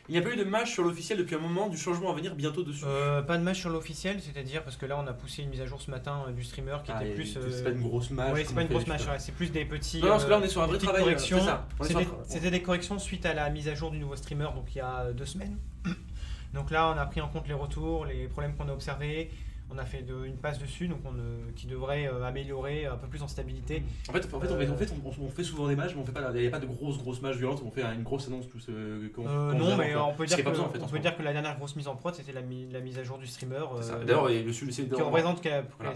Il n'y a pas eu de match sur l'officiel depuis un moment, du changement à venir bientôt dessus? Pas de match sur l'officiel, c'est-à-dire parce que là on a poussé une mise à jour ce matin du streamer qui était plus. C'est pas une grosse match. Oui, c'est pas une grosse match, c'est plus des petits. Non, parce que là on est sur un vrai travail. Corrections. C'était des corrections suite à la mise à jour du nouveau streamer, donc il y a 2 semaines. Donc là on a pris en compte les retours, les problèmes qu'on a observés. On a fait une passe dessus, donc qui devrait améliorer un peu plus en stabilité. En fait, on fait souvent des matchs, mais il n'y a pas de grosses matchs violentes où on fait une grosse annonce. Non, mais on peut dire que la dernière grosse mise en prod, c'était la mise à jour du streamer. D'ailleurs, qui représente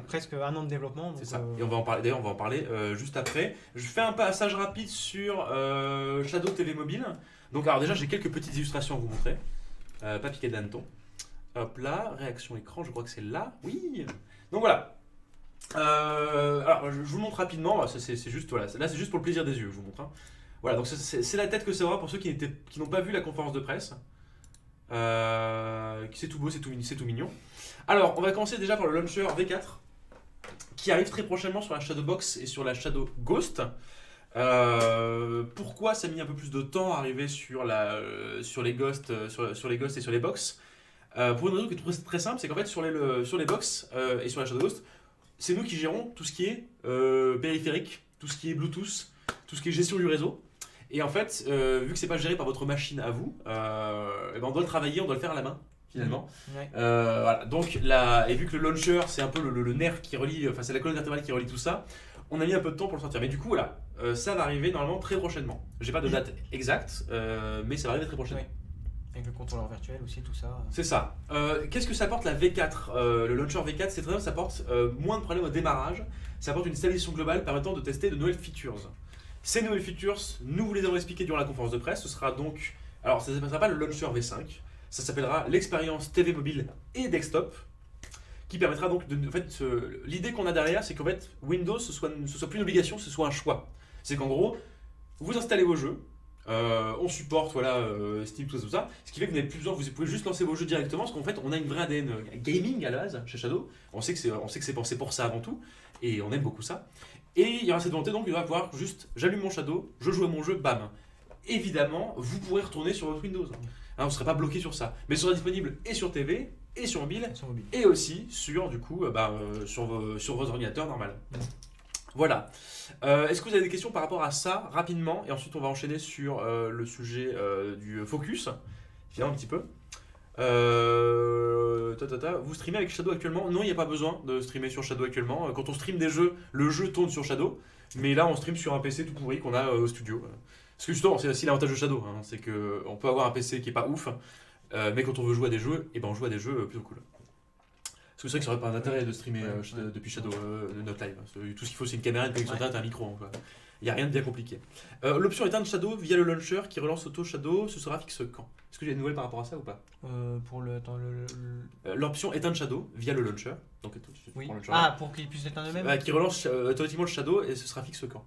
presque 1 an de développement. C'est ça. Et on va en parler juste après. Je fais un passage rapide sur Shadow TV Mobile. Donc, alors déjà, j'ai quelques petites illustrations à vous montrer. Pas piqué d'hanneton. Hop là, réaction écran, je crois que c'est là. Oui. Donc voilà. Alors je vous montre rapidement. C'est juste voilà. Là c'est juste pour le plaisir des yeux. Je vous montre. Hein. Voilà. Donc c'est la tête que ça aura pour ceux qui n'ont pas vu la conférence de presse. C'est tout beau, c'est tout mignon. Alors on va commencer déjà par le launcher V4 qui arrive très prochainement sur la Shadowbox et sur la Shadow Ghost. Pourquoi ça a mis un peu plus de temps à arriver sur les Ghosts, sur les Ghosts et sur les box? Pour une raison qui est très simple, c'est qu'en fait sur les box et sur la Shadow Ghost, c'est nous qui gérons tout ce qui est périphérique, tout ce qui est Bluetooth, tout ce qui est gestion du réseau. Et en fait, vu que c'est pas géré par votre machine à vous, on doit le travailler, on doit le faire à la main finalement. Ouais. Voilà. Donc et vu que le launcher c'est un peu le nerf qui relie, enfin c'est la colonne vertébrale qui relie tout ça, on a mis un peu de temps pour le sortir. Mais du coup voilà, ça va arriver normalement très prochainement. J'ai pas de date exacte, mais ça va arriver très prochainement. Ouais. Avec le contrôleur virtuel aussi, tout ça. C'est ça. Qu'est-ce que ça apporte la V4 le launcher V4, c'est très bien, ça apporte moins de problèmes au démarrage. Ça apporte une stabilisation globale permettant de tester de nouvelles features. Ces nouvelles features, nous vous les avons expliquées durant la conférence de presse. Ce sera donc, alors ça ne s'appellera pas le launcher V5, ça s'appellera l'expérience TV mobile et desktop, qui permettra donc de, en fait, l'idée qu'on a derrière, c'est qu'en fait Windows ce soit plus une obligation, ce soit un choix. C'est qu'en gros, vous installez vos jeux. On supporte Steam, tout ça. Ce qui fait que vous n'avez plus besoin, vous pouvez juste lancer vos jeux directement, parce qu'en fait on a une vraie ADN gaming à la base chez Shadow. On sait que c'est pensé pour ça avant tout, et on aime beaucoup ça. Et il y aura cette volonté donc de pouvoir juste, j'allume mon Shadow, je joue à mon jeu, bam. Évidemment, vous pourrez retourner sur votre Windows. Vous ne serez pas bloqué sur ça, mais ce sera disponible et sur TV, et sur mobile, et aussi sur sur vos ordinateurs normal. Voilà. Est-ce que vous avez des questions par rapport à ça rapidement? Et ensuite on va enchaîner sur le sujet du focus, finalement un petit peu. Vous streamez avec Shadow actuellement? Non, il n'y a pas besoin de streamer sur Shadow actuellement. Quand on stream des jeux, le jeu tourne sur Shadow. Mais là on stream sur un PC tout pourri qu'on a au studio. Parce que justement, c'est aussi l'avantage de Shadow, hein, c'est qu'on peut avoir un PC qui est pas ouf, mais quand on veut jouer à des jeux, et ben on joue à des jeux plutôt cool. Parce que c'est vrai que ça n'aurait pas un intérêt de streamer depuis Shadow de notre live. Tout ce qu'il faut, c'est une caméra, une connexion internet, un micro. Il n'y a rien de bien compliqué. L'option éteindre Shadow via le launcher qui relance auto Shadow, ce sera fixe quand? Est-ce que j'ai des nouvelles par rapport à ça ou pas? L'option éteindre Shadow via le launcher. Donc, oui. Launcher, pour qu'ils puissent éteindre eux-mêmes. Qui relance automatiquement le Shadow et ce sera fixe quand?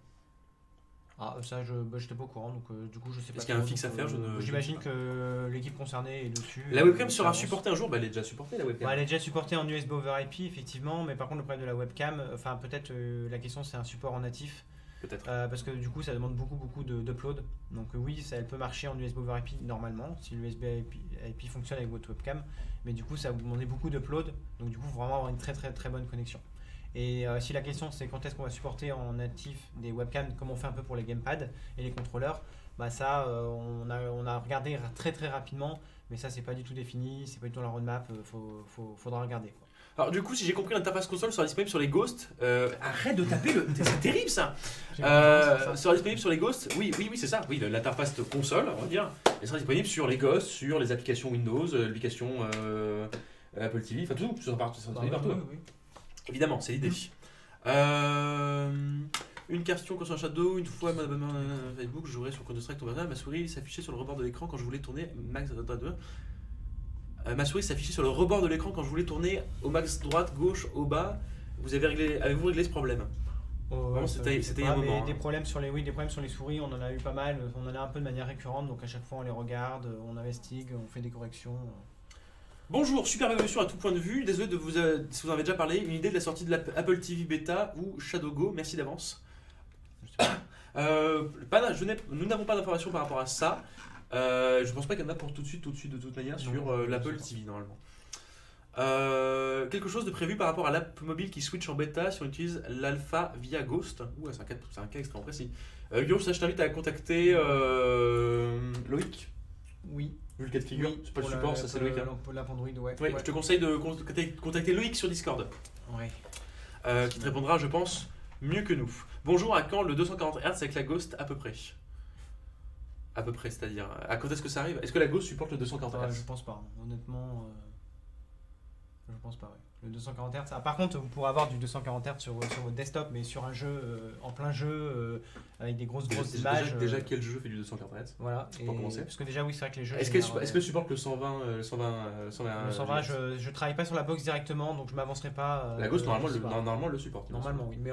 Ça, je n'étais pas au courant, donc du coup, je sais pas. Est-ce qu'il y a un fixe à faire? J'imagine que l'équipe concernée est dessus. La webcam sera supportée un jour? Elle est déjà supportée, la webcam. Elle est déjà supportée en USB over IP, effectivement, mais par contre, le problème de la webcam, peut-être la question c'est un support en natif. Peut-être. Parce que du coup, ça demande beaucoup d'upload. Donc, oui, elle peut marcher en USB over IP normalement, si l'USB IP fonctionne avec votre webcam, mais du coup, ça va vous demander beaucoup d'upload. Donc, du coup, il faut vraiment avoir une très bonne connexion. Et si la question c'est quand est-ce qu'on va supporter en natif des webcams, comme on fait un peu pour les gamepads et les contrôleurs, ça on a regardé très rapidement, mais ça c'est pas du tout défini, c'est pas du tout dans la roadmap, faudra regarder quoi. Alors du coup, si j'ai compris, l'interface console sera disponible sur les Ghosts. Arrête de taper c'est terrible ça. Sera disponible sur les Ghosts. Oui, c'est ça. Oui, l'interface console, on va dire, elle sera disponible sur les Ghosts, sur les applications Windows, l'application Apple TV, enfin tout, ça sera disponible partout. Oui. Évidemment, c'est l'idée. Une question concernant Shadow. Une fois, Facebook, je jouerais sur Counter-Strike, ma souris s'affichait sur le rebord de l'écran quand je voulais tourner max. Ma souris s'affichait sur le rebord de l'écran quand je voulais tourner au max droite, gauche, au bas. Avez-vous réglé ce problème? C'était il y a un moment. Des problèmes sur les souris, on en a eu pas mal. On en a un peu de manière récurrente, donc à chaque fois on les regarde, on investigue, on fait des corrections. Bonjour, super évolution à tout point de vue. Désolé de si vous en avez déjà parlé. Une idée de la sortie de l'Apple TV Beta ou Shadow Go? Merci d'avance. Nous n'avons pas d'informations par rapport à ça. Je pense pas qu'il y en a pour tout de suite de toute manière sur l'Apple TV normalement. Quelque chose de prévu par rapport à l'app mobile qui switch en bêta si on utilise l'alpha via Ghost? C'est un cas extrêmement précis. Guillaume, je t'invite à contacter Loïc. Oui. Vu le cas de figure, c'est pas le support, ça c'est Loïc. Pour l'app Android, ouais. Je te conseille de contacter Loïc sur Discord. Ouais. Qui te répondra, je pense, mieux que nous. Bonjour, à quand le 240 Hz avec la Ghost à peu près? À peu près, c'est-à-dire, à quand est-ce que ça arrive? Est-ce que la Ghost supporte le 240 Hz? Je pense pas, honnêtement. Je pense pas, ouais. Le 240 Hz. Par contre, vous pourrez avoir du 240 Hz sur votre desktop, mais sur un jeu, en plein jeu, avec des grosses images. Déjà, quel jeu fait du 240 Hz? Voilà. Pour commencer. Parce que déjà, oui, c'est vrai que les jeux. Est-ce que supporte le 120 Le 120, je travaille pas sur la box directement, donc je m'avancerai pas. La Ghost, normalement, le supporte. Normalement, oui. Mais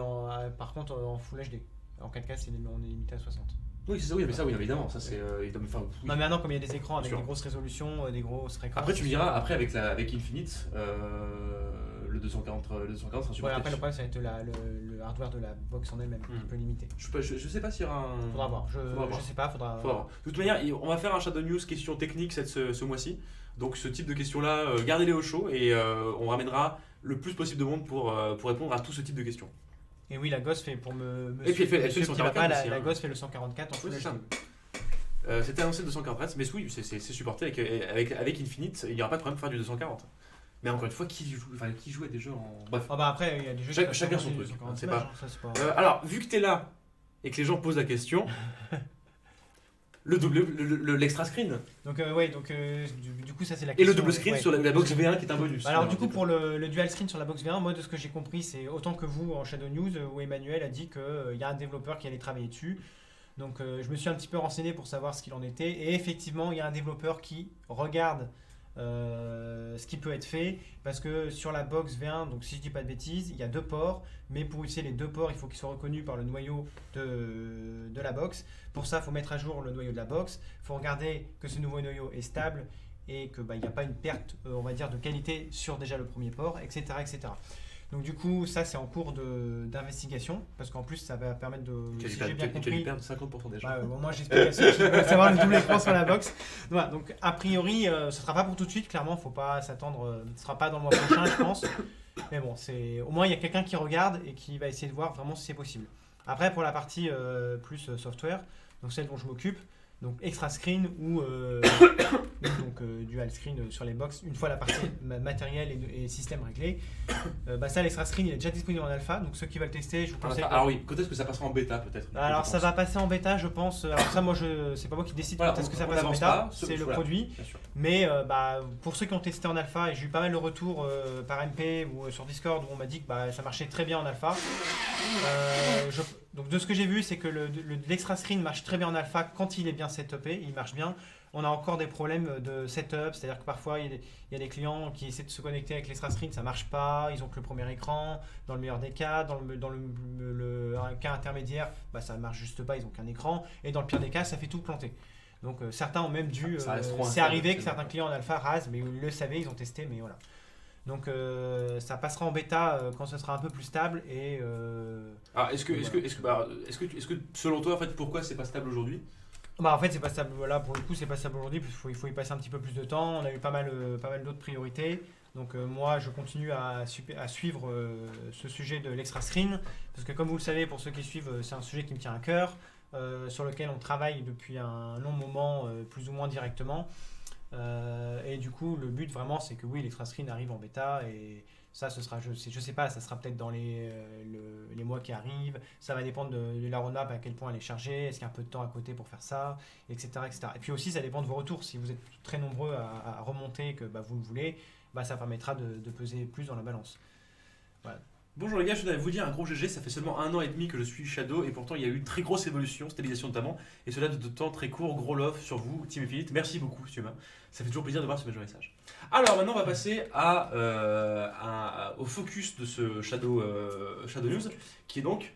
par contre, en Full HD. En 4K, on est limité à 60. Oui, c'est ça, oui, mais ça, oui, évidemment. Ça, c'est, oui. Non, mais maintenant, comme il y a des écrans avec des grosses résolutions, des grosses fréquences. Après, tu me diras, avec Infinite, le 240 sera supporté. Ouais, après, le problème, ça va être le hardware de la box en elle-même, un peu limité. Je sais pas s'il y aura un. Faudra voir. Je sais pas, faudra voir. De toute manière, on va faire un Shadow News question technique ce mois-ci. Donc, ce type de questions-là, gardez-les au chaud et on ramènera le plus possible de monde pour répondre à tout ce type de questions. Et oui, la Ghost fait pour me. Et puis elle fait le 144 aussi, la Ghost fait le 144 en full HD. C'était annoncé le 240 Hz, mais oui, c'est supporté avec Infinite, il n'y aura pas de problème pour faire du 240. Mais encore une fois, qui joue à des jeux en. Bref. Après, il y a des jeux chacun son truc. C'est pas. Alors, vu que tu es là et que les gens posent la question. L'extra screen. Donc du coup ça c'est la question. Et le double screen sur la box V1 qui est un bonus. Alors du coup pour le dual screen sur la box V1, moi de ce que j'ai compris c'est autant que vous en Shadow News où Emmanuel a dit qu'il y a un développeur qui allait travailler dessus. Donc je me suis un petit peu renseigné pour savoir ce qu'il en était. Et effectivement, il y a un développeur qui regarde ce qui peut être fait. Parce que sur la box V1, donc si je dis pas de bêtises, il y a 2 ports. Mais pour utiliser les 2 ports, il faut qu'ils soient reconnus par le noyau de la box. Pour ça, il faut mettre à jour le noyau de la box. Il faut regarder que ce nouveau noyau est stable et qu'il n'y a pas une perte, on va dire, de qualité sur déjà le premier port, etc. etc. Donc du coup, ça c'est en cours d'investigation, parce qu'en plus ça va permettre de... Tu Si j'ai bien as dû compris, perdre 50% déjà. bon, moi j'explique à ceux qui veulent savoir le double écran sur la box. Voilà, donc a priori, ce ne sera pas pour tout de suite, clairement, il ne faut pas s'attendre, ce ne sera pas dans le mois prochain, je pense. Mais bon, au moins il y a quelqu'un qui regarde et qui va essayer de voir vraiment si c'est possible. Après, pour la partie plus software, donc celle dont je m'occupe, donc extra screen ou dual screen sur les box, une fois la partie matériel et système réglé. Ça, l'extra screen, il est déjà disponible en alpha, donc ceux qui veulent tester, je vous conseille. Alors oui, quand est-ce que ça passera en bêta peut-être? Alors ça va passer en bêta, je pense. Alors ça, moi, c'est pas moi qui décide quand est-ce que ça passe en bêta, c'est le produit. Mais pour ceux qui ont testé en alpha, et j'ai eu pas mal de retours par MP ou sur Discord où on m'a dit que ça marchait très bien en alpha. Donc de ce que j'ai vu, c'est que l'extra screen marche très bien en alpha quand il est bien setupé, il marche bien. On a encore des problèmes de setup, c'est-à-dire que parfois il y a des clients qui essaient de se connecter avec l'extra screen, ça marche pas, ils ont que le premier écran, dans le meilleur des cas, dans le cas intermédiaire, ça marche juste pas, ils ont qu'un écran, et dans le pire des cas, ça fait tout planter. Donc certains ont même dû, c'est arrivé que certains clients en alpha rasent, mais ils le savaient, ils ont testé, mais voilà. Donc ça passera en bêta quand ce sera un peu plus stable et. Est-ce que selon toi en fait pourquoi c'est pas stable aujourd'hui? En fait c'est pas stable, voilà, pour le coup c'est pas stable aujourd'hui, il faut y passer un petit peu plus de temps, on a eu pas mal d'autres priorités. Donc moi je continue à suivre ce sujet de l'extra screen, parce que comme vous le savez, pour ceux qui suivent, c'est un sujet qui me tient à cœur, sur lequel on travaille depuis un long moment, plus ou moins directement. Et du coup, le but vraiment, c'est que oui, l'extra screen arrive en bêta et ça, ce sera, je sais pas, ça sera peut-être dans les mois qui arrivent. Ça va dépendre de la roadmap, à quel point elle est chargée, est-ce qu'il y a un peu de temps à côté pour faire ça, etc., etc. Et puis aussi, ça dépend de vos retours. Si vous êtes très nombreux à remonter et que vous le voulez, ça permettra de peser plus dans la balance. Voilà. Bonjour les gars, je voudrais vous dire un gros GG, ça fait seulement 1 an et demi que je suis Shadow et pourtant il y a eu une très grosse évolution, stabilisation notamment, et cela de temps très court, gros love sur vous, Team Infinite, merci beaucoup Stuema, ça fait toujours plaisir de voir ce genre de message. Alors maintenant on va passer au focus de ce Shadow News, qui est donc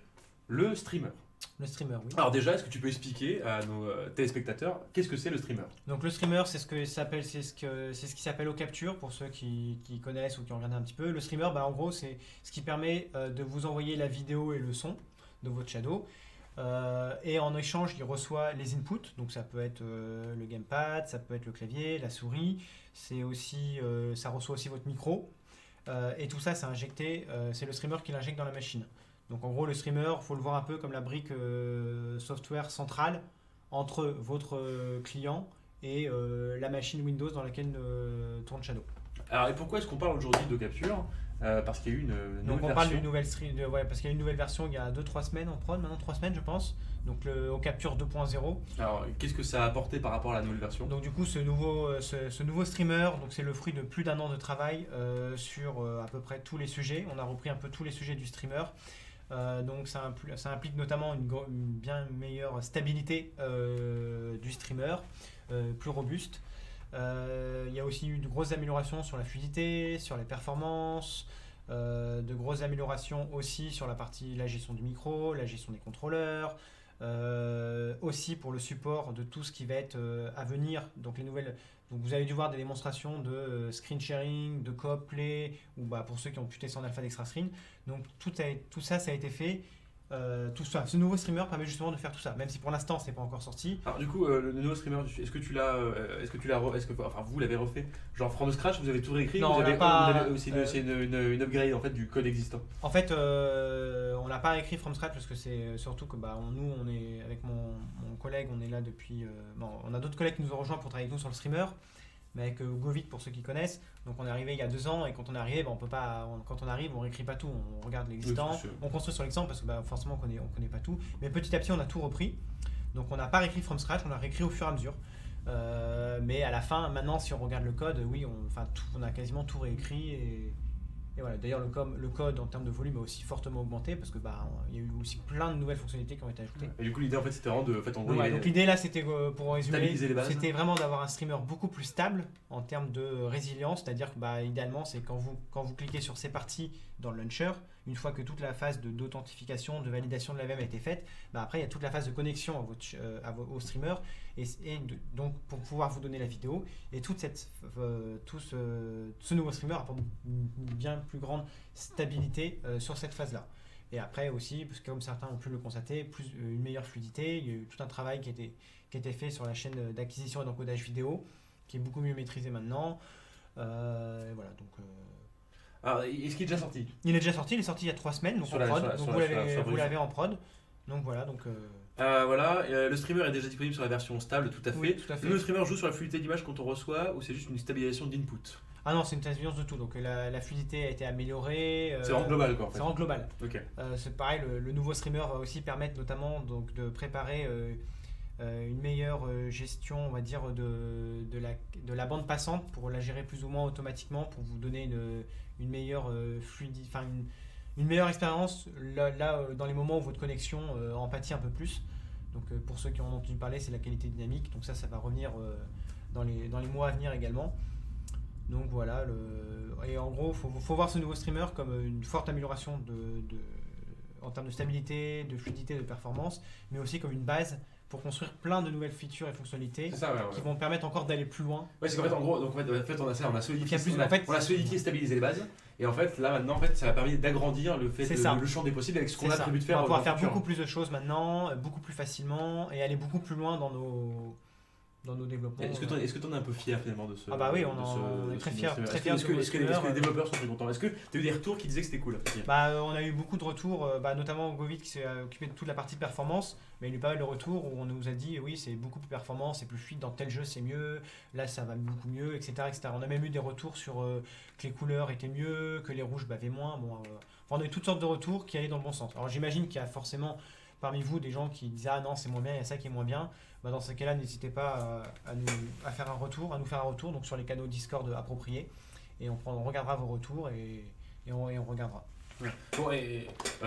le streamer. Le streamer, oui. Alors déjà, est-ce que tu peux expliquer à nos téléspectateurs qu'est-ce que c'est le streamer? Donc le streamer, c'est ce qui s'appelle au capture pour ceux qui connaissent ou qui ont regardé un petit peu. Le streamer, en gros, c'est ce qui permet de vous envoyer la vidéo et le son de votre Shadow. Et en échange, il reçoit les inputs. Donc ça peut être le gamepad, ça peut être le clavier, la souris. C'est aussi, ça reçoit aussi votre micro. Et tout ça, c'est injecté. C'est le streamer qui l'injecte dans la machine. Donc en gros, le streamer, il faut le voir un peu comme la brique software centrale entre votre client et la machine Windows dans laquelle tourne Shadow. Alors et pourquoi est-ce qu'on parle aujourd'hui de capture? Parce qu'il y a eu une nouvelle version. Donc on parle d'une nouvelle parce qu'il y a une nouvelle version il y a 2-3 semaines en prod, maintenant 3 semaines je pense. Donc au capture 2.0. Alors qu'est-ce que ça a apporté par rapport à la nouvelle version? Donc du coup ce nouveau streamer, donc c'est le fruit de plus d'1 an de travail sur à peu près tous les sujets. On a repris un peu tous les sujets du streamer. Donc ça implique notamment une bien meilleure stabilité du streamer, plus robuste. Il y a aussi eu de grosses améliorations sur la fluidité, sur les performances, de grosses améliorations aussi sur la gestion du micro, la gestion des contrôleurs, aussi pour le support de tout ce qui va être à venir, donc les nouvelles. Donc vous avez dû voir des démonstrations de screen sharing, de coop play, ou pour ceux qui ont pu tester en alpha d'extra screen. Donc tout ça, ça a été fait. Tout ça, ce nouveau streamer permet justement de faire tout ça, même si pour l'instant c'est pas encore sorti. Alors du coup, le nouveau streamer, est-ce que vous l'avez refait, genre from scratch, vous avez tout réécrit? Non, c'est une upgrade en fait du code existant. En fait, on n'a pas écrit from scratch parce que c'est surtout que nous on est avec mon collègue, on est là depuis. On a d'autres collègues qui nous ont rejoints pour travailler avec nous sur le streamer. Mais avec Govit pour ceux qui connaissent, donc on est arrivé il y a 2 ans et quand on est arrivé, on peut pas, quand on arrive, on réécrit pas tout, on regarde l'existant, on construit sur l'existant parce que forcément on connaît pas tout. Mais petit à petit on a tout repris, donc on n'a pas réécrit from scratch, on a réécrit au fur et à mesure. Mais à la fin, maintenant si on regarde le code, oui, on a quasiment tout réécrit Et voilà, d'ailleurs le code en termes de volume a aussi fortement augmenté parce que il y a eu aussi plein de nouvelles fonctionnalités qui ont été ajoutées. Et du coup, l'idée en fait, c'était vraiment de, en fait, en gros, Donc l'idée là, c'était pour résumer, stabiliser les bases. c'était vraiment d'avoir un streamer beaucoup plus stable en termes de résilience, c'est-à-dire que idéalement, c'est quand vous cliquez sur ces parties dans le launcher, une fois que toute la phase d'authentification, de validation de la VM a été faite, après il y a toute la phase de connexion au streamer donc pour pouvoir vous donner la vidéo, et tout ce nouveau streamer apporte une bien plus grande stabilité sur cette phase-là. Et après aussi, parce que comme certains ont pu le constater, une meilleure fluidité. Il y a eu tout un travail qui a été fait sur la chaîne d'acquisition et d'encodage vidéo, qui est beaucoup mieux maîtrisé maintenant. Et voilà, donc... Alors, est-ce qu'il est déjà sorti? Il est déjà sorti, il est sorti il y a 3 semaines, donc Sur en la- prod. sur la- Donc sur vous la- sur la- l'avez sur vous la- l'avez en prod. Donc voilà, donc... Voilà, le streamer est déjà disponible sur la version stable, tout à fait. Oui, tout à fait. Le streamer joue sur la fluidité d'image quand on reçoit, ou c'est juste une stabilisation d'input? Ah non, c'est une stabilisation de tout. Donc la fluidité a été améliorée. C'est vraiment global, quoi, en fait. C'est vraiment global. Ok. C'est pareil, le nouveau streamer va aussi permettre notamment donc, de préparer une meilleure gestion, on va dire, de la bande passante pour la gérer plus ou moins automatiquement, pour vous donner une meilleure une meilleure expérience dans les moments où votre connexion en pâtit un peu plus. Donc pour ceux qui en ont entendu parler, c'est la qualité dynamique. Donc ça va revenir dans les mois à venir également. Donc voilà, et en gros, faut voir ce nouveau streamer comme une forte amélioration en termes de stabilité, de fluidité, de performance, mais aussi comme une base pour construire plein de nouvelles features et fonctionnalités C'est ça, ouais. qui vont permettre encore d'aller plus loin. Ouais, c'est qu'en fait, en gros, donc, en fait, on a ça, on a solidifié, Il y a plus- on a- en fait, on a solidifié et stabilisé les bases. Et en fait, là maintenant, en fait, ça va permettre d'agrandir C'est ça. le champ des possibles avec ce qu'on C'est a ça. prévu de On faire. va pouvoir dans faire le futur. beaucoup plus de choses maintenant, beaucoup plus facilement, et aller beaucoup plus loin dans nos développements. Est-ce que t'en es un peu fier finalement de ce? Ah bah oui, on de ce- est de très ce fiers, streamer? très Est-ce fiers que- de est-ce que ce est-ce que les streamer. développeurs sont très contents? Est-ce que t'as eu des retours qui disaient que c'était cool? On a eu beaucoup de retours, notamment Govit qui s'est occupé de toute la partie performance, mais il y a eu pas mal de retours où on nous a dit oui, c'est beaucoup plus performant, c'est plus fluide, dans tel jeu c'est mieux, là ça va beaucoup mieux, etc. etc. On a même eu des retours sur que les couleurs étaient mieux, que les rouges bavaient moins. On a eu toutes sortes de retours qui allaient dans le bon sens. Alors j'imagine qu'il y a forcément parmi vous des gens qui disent ah non c'est moins bien, il y a ça qui est moins bien. Dans ce cas-là, n'hésitez pas à nous faire un retour donc sur les canaux Discord appropriés, et on regardera vos retours et on regardera. Bon,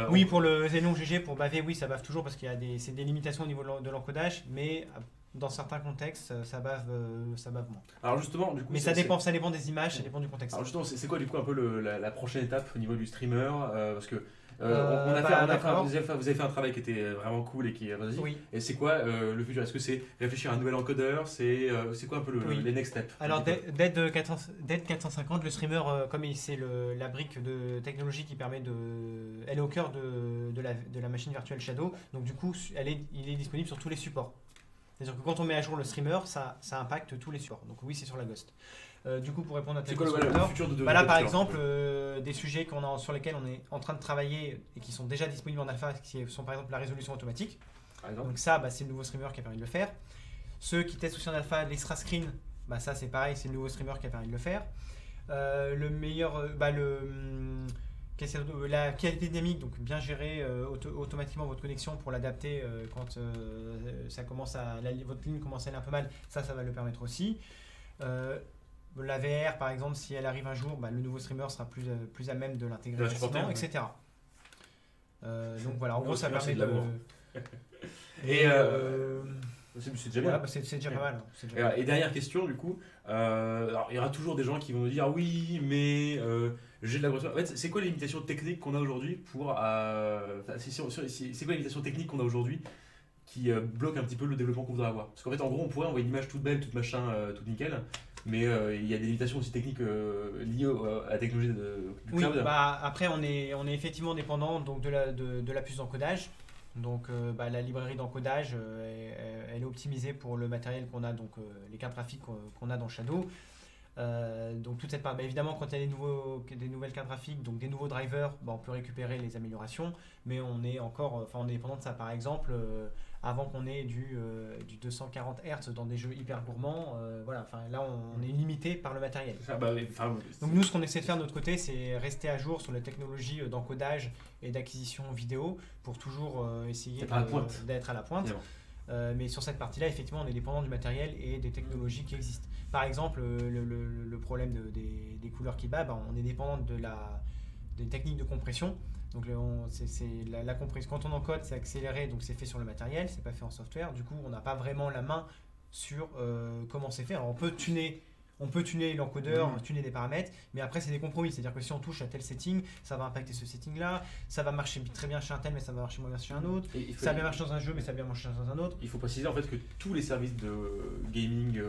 Oui, pour le Xenon GG, pour baver, oui, ça bave toujours parce qu'il y a des limitations au niveau de l'encodage, mais dans certains contextes, ça bave moins. Alors justement, du coup, Mais ça dépend des images, ça dépend du contexte. Alors justement, c'est quoi du coup un peu la prochaine étape au niveau du streamer? Parce que d'accord. vous avez fait un travail qui était vraiment cool et qui vas-y. Oui. Et c'est quoi le futur? Est-ce que c'est réfléchir à un nouvel encodeur? C'est quoi un peu Oui. les next steps? Alors, DED 450, le streamer, comme c'est la brique de technologie qui permet elle est au cœur de la machine virtuelle Shadow, donc du coup, il est disponible sur tous les supports. C'est-à-dire que quand on met à jour le streamer, ça impacte tous les supports. Donc oui, c'est sur la Ghost. Du coup, pour répondre à ta C'est quoi question, le futur de là, par Vector? exemple, des sujets sur lesquels on est en train de travailler et qui sont déjà disponibles en alpha, qui sont par exemple la résolution automatique. Par exemple. Donc ça, c'est le nouveau streamer qui a permis de le faire. Ceux qui testent aussi en alpha l'extra screen, ça c'est pareil, c'est le nouveau streamer qui a permis de le faire. Le meilleur, la qualité dynamique, donc bien gérer automatiquement votre connexion pour l'adapter quand votre ligne commence à aller un peu mal, ça va le permettre aussi. La VR par exemple, si elle arrive un jour, le nouveau streamer sera plus à même de l'intégrer facilement, ouais. etc. Donc voilà, en Le gros ça streamer, permet c'est de l'amour. C'est déjà bien. voilà, c'est déjà pas mal. Hein, c'est déjà pas mal. Et dernière question, du coup, alors, il y aura toujours des gens qui vont nous dire oui, mais j'ai de la grosse. En fait, c'est quoi les limitations techniques qu'on a aujourd'hui pour. C'est quoi les limitations techniques qu'on a aujourd'hui qui bloquent un petit peu le développement qu'on voudrait avoir? Parce qu'en fait, en gros, on pourrait envoyer une image toute belle, toute machin, toute nickel, mais il y a des limitations aussi techniques liées à la technologie du Oui, cloud. après on est effectivement dépendant donc de la puce d'encodage. Donc la librairie d'encodage elle est optimisée pour le matériel qu'on a, donc les cartes graphiques qu'on a dans Shadow. Donc toute cette part, évidemment quand il y a des nouvelles cartes graphiques, donc des nouveaux drivers, on peut récupérer les améliorations, mais on est dépendant de ça. Par exemple, avant qu'on ait du 240 Hz dans des jeux hyper gourmands, là on est limité par le matériel. C'est ça, Donc nous, ce qu'on essaie de faire de notre côté, c'est rester à jour sur les technologies d'encodage et d'acquisition vidéo pour toujours essayer d'être à la pointe. Mais sur cette partie-là, effectivement, on est dépendant du matériel et des technologies qui existent. Par exemple, le problème des couleurs qui bat, on est dépendant des techniques de compression. Donc la compression, quand on encode, c'est accéléré, donc c'est fait sur le matériel, c'est pas fait en software. Du coup, on n'a pas vraiment la main sur comment c'est fait. Alors, on peut tuner l'encodeur, tuner des paramètres, mais après c'est des compromis. C'est-à-dire que si on touche à tel setting, ça va impacter ce setting-là. Ça va marcher très bien chez un tel, mais ça va marcher moins bien chez un autre. Ça va bien marcher dans un jeu, mais ça va bien marcher dans un autre. Il faut préciser en fait que tous les services de gaming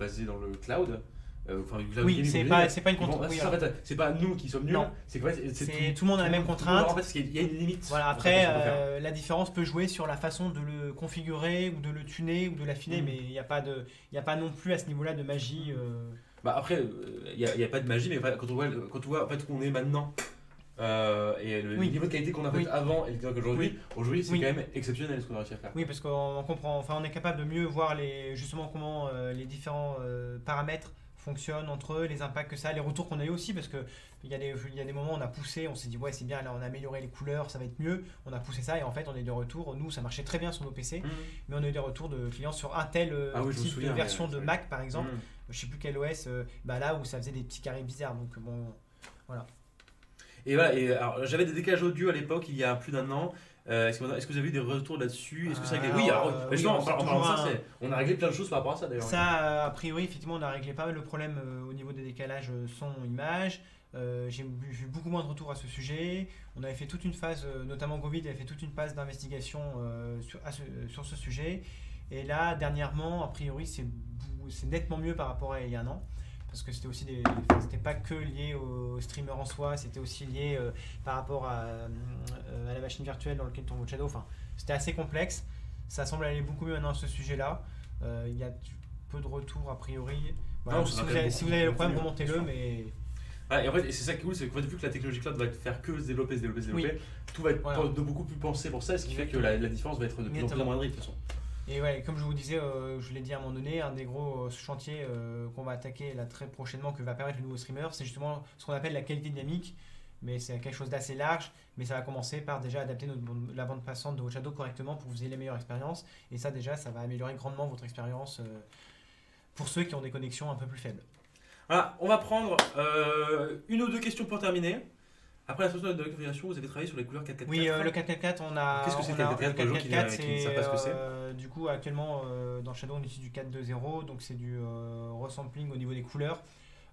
basés dans le cloud, oui, c'est pas une contrainte. En fait, c'est pas nous qui sommes nuls. Non. C'est qu'en fait, tout le monde a la même contrainte. En fait, parce qu'il y a une limite. Voilà, après, la différence peut jouer sur la façon de le configurer ou de le tuner ou de l'affiner, mais il n'y a pas non plus à ce niveau-là de magie. Bah après, il n'y a pas de magie, mais quand on voit en fait où on est maintenant et le niveau de qualité qu'on a fait avant et aujourd'hui, c'est quand même exceptionnel ce qu'on a réussi à faire. Oui, parce qu'on comprend, enfin on est capable de mieux voir justement comment les différents paramètres fonctionnent entre eux, les impacts que ça a, les retours qu'on a eu aussi, parce que il y a des moments où on a poussé, on s'est dit ouais c'est bien, là on a amélioré les couleurs, ça va être mieux, on a poussé ça et en fait on a eu des retours, nous ça marchait très bien sur nos PC, mais on a eu des retours de clients sur un tel type de version de Mac par exemple, je sais plus quel OS, là où ça faisait des petits carrés bizarres, donc bon voilà. Et voilà, alors j'avais des décalages audio à l'époque il y a plus d'un an. Est-ce que vous avez eu des retours là-dessus? Est-ce que ça a réglé? Oui, alors justement, en parlant de ça, on a réglé plein de choses par rapport à ça d'ailleurs. Ça, a priori, effectivement, on a réglé pas mal le problème au niveau des décalages son-image. J'ai vu beaucoup moins de retours à ce sujet. On avait fait toute une phase, notamment Covid, avait fait toute une phase d'investigation sur ce sujet. Et là, dernièrement, a priori, c'est nettement mieux par rapport à il y a un an. Parce que c'était aussi c'était pas que lié au streamer en soi, c'était aussi lié par rapport à la machine virtuelle dans laquelle tourne votre Shadow. Enfin, c'était assez complexe. Ça semble aller beaucoup mieux maintenant à ce sujet-là. Il y a peu de retours a priori. Voilà, non, si vous avez le problème, remontez-le, mais. Ah, et en fait, c'est ça qui est cool, c'est que vu que la technologie cloud va faire que se développer, tout va être de beaucoup plus pensé pour ça, ce qui fait que la différence va être de plus en plus moindre de toute façon. Et ouais, comme je vous disais, je l'ai dit à un moment donné, un des gros chantiers qu'on va attaquer là très prochainement, que va permettre le nouveau streamer, c'est justement ce qu'on appelle la qualité dynamique. Mais c'est quelque chose d'assez large, mais ça va commencer par déjà adapter la bande passante de votre Shadow correctement pour que vous ayez les meilleures expériences. Et ça déjà, ça va améliorer grandement votre expérience pour ceux qui ont des connexions un peu plus faibles. Voilà, on va prendre une ou deux questions pour terminer. Après la solution de configuration, vous avez travaillé sur les couleurs 444. Oui, le 444, on a. Qu'est-ce que c'est le 444 pour les gens qui ne savent pas ce que c'est? Du coup, actuellement, dans Shadow, on utilise du 420, donc c'est du resampling au niveau des couleurs.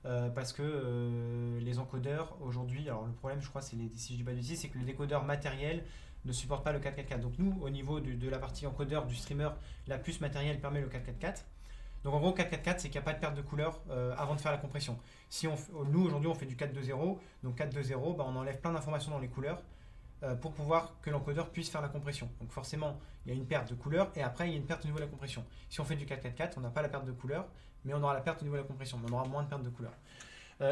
Parce que les encodeurs aujourd'hui, alors le problème, je crois, si je dis pas de bêtises, c'est que le décodeur matériel ne supporte pas le 444. Donc, nous, au niveau de la partie encodeur du streamer, la puce matérielle permet le 444. Donc en gros 444 c'est qu'il n'y a pas de perte de couleur avant de faire la compression. Nous aujourd'hui on fait du 420, donc 420 on enlève plein d'informations dans les couleurs pour pouvoir que l'encodeur puisse faire la compression. Donc forcément il y a une perte de couleur et après il y a une perte au niveau de la compression. Si on fait du 444 on n'a pas la perte de couleur mais on aura la perte au niveau de la compression, mais on aura moins de perte de couleur.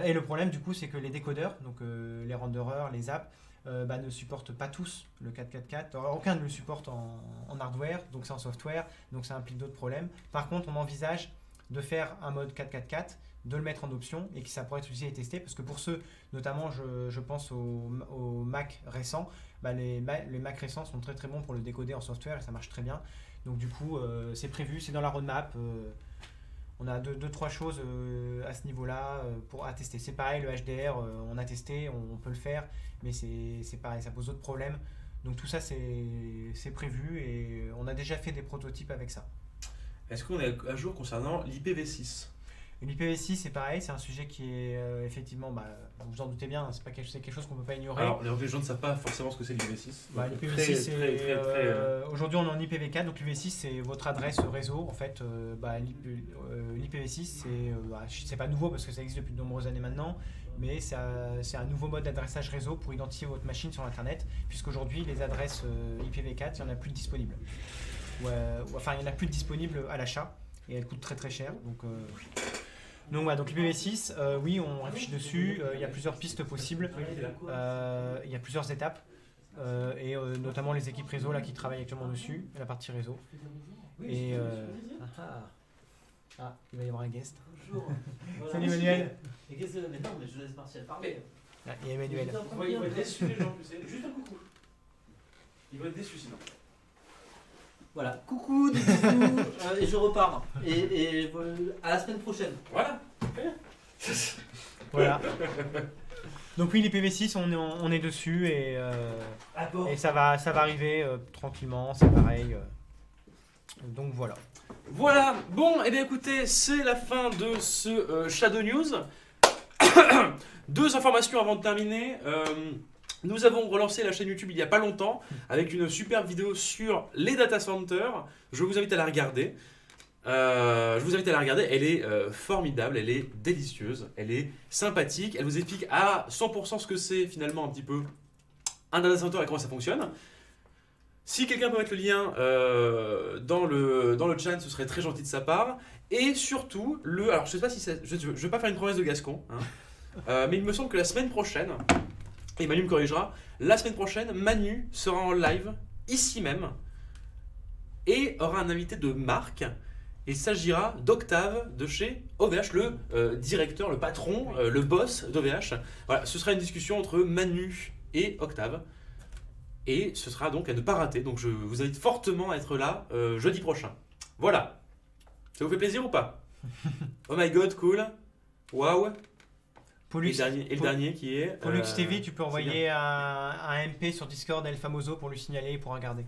Et le problème du coup c'est que les décodeurs, donc les renderers, les apps, ne supportent pas tous le 444. Alors, aucun ne le supporte en hardware, donc c'est en software, donc ça implique d'autres problèmes. Par contre, on envisage de faire un mode 444, de le mettre en option et que ça pourrait être utilisé et testé, parce que pour ceux, notamment je pense aux Mac récents, les Mac récents sont très très bons pour le décoder en software et ça marche très bien. Donc du coup, c'est prévu, c'est dans la roadmap. On a deux trois choses à ce niveau-là à tester. C'est pareil, le HDR, on a testé, on peut le faire, mais c'est pareil, ça pose d'autres problèmes. Donc tout ça, c'est prévu et on a déjà fait des prototypes avec ça. Est-ce qu'on est à jour concernant l'IPv6 ? L'IPv6, c'est pareil, c'est un sujet qui est effectivement, vous vous en doutez bien, c'est quelque chose qu'on ne peut pas ignorer. Alors, les gens ne savent pas forcément ce que c'est l'IPv6. L'IPv6, c'est aujourd'hui on est en IPv4, donc l'IPv6 c'est votre adresse réseau. En fait, l'IPv6 c'est pas nouveau parce que ça existe depuis de nombreuses années maintenant, mais c'est un nouveau mode d'adressage réseau pour identifier votre machine sur Internet, puisqu'aujourd'hui les adresses IPv4, il n'y en a plus de disponibles. Il n'y en a plus de disponibles à l'achat et elles coûtent très très cher. Donc l'IPv6, oui, on réfléchit dessus. Il y a plusieurs pistes possibles. Il y a plusieurs étapes. Et notamment les équipes réseau là, qui travaillent actuellement dessus, la partie réseau. Et il va y avoir un guest. Bonjour. Salut Emmanuel. Et qu'est-ce que mais non, mais je laisse Martial parler. Et Emmanuel. Ils vont être déçus les gens, c'est juste un coucou. Ils vont être déçus sinon. Voilà, coucou, des bisous, et je repars. Et à la semaine prochaine. Voilà. Voilà. Donc oui, les PV6, on est dessus et ça va arriver tranquillement, c'est pareil. Donc voilà. Voilà, bon, et bien écoutez, c'est la fin de ce Shadow News. 2 informations avant de terminer. Nous avons relancé la chaîne YouTube il n'y a pas longtemps avec une superbe vidéo sur les data centers. Je vous invite à la regarder. Elle est formidable, elle est délicieuse, elle est sympathique, elle vous explique à 100% ce que c'est finalement un petit peu un data center et comment ça fonctionne. Si quelqu'un peut mettre le lien dans le chat, ce serait très gentil de sa part. Et surtout, alors je sais pas si je ne vais pas faire une promesse de Gascon, hein, mais il me semble que la semaine prochaine, et Manu me corrigera, la semaine prochaine, Manu sera en live, ici même, et aura un invité de marque. Il s'agira d'Octave de chez OVH, le directeur, le patron, le boss d'OVH. Voilà, ce sera une discussion entre Manu et Octave. Et ce sera donc à ne pas rater. Donc je vous invite fortement à être là jeudi prochain. Voilà. Ça vous fait plaisir ou pas? Oh my god, cool. Waouh. Pollux, et le dernier qui est... Pollux TV, tu peux envoyer un MP sur Discord à El Famoso pour lui signaler, il pourra regarder.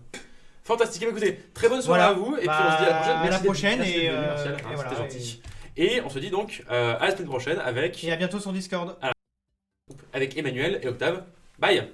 Fantastique. Écoutez, très bonne soirée à vous. Et puis on se dit à la prochaine. À la prochaine. Merci d'être venu, c'était gentil. Et on se dit donc à la semaine prochaine avec... Et à bientôt sur Discord. Avec Emmanuel et Octave. Bye.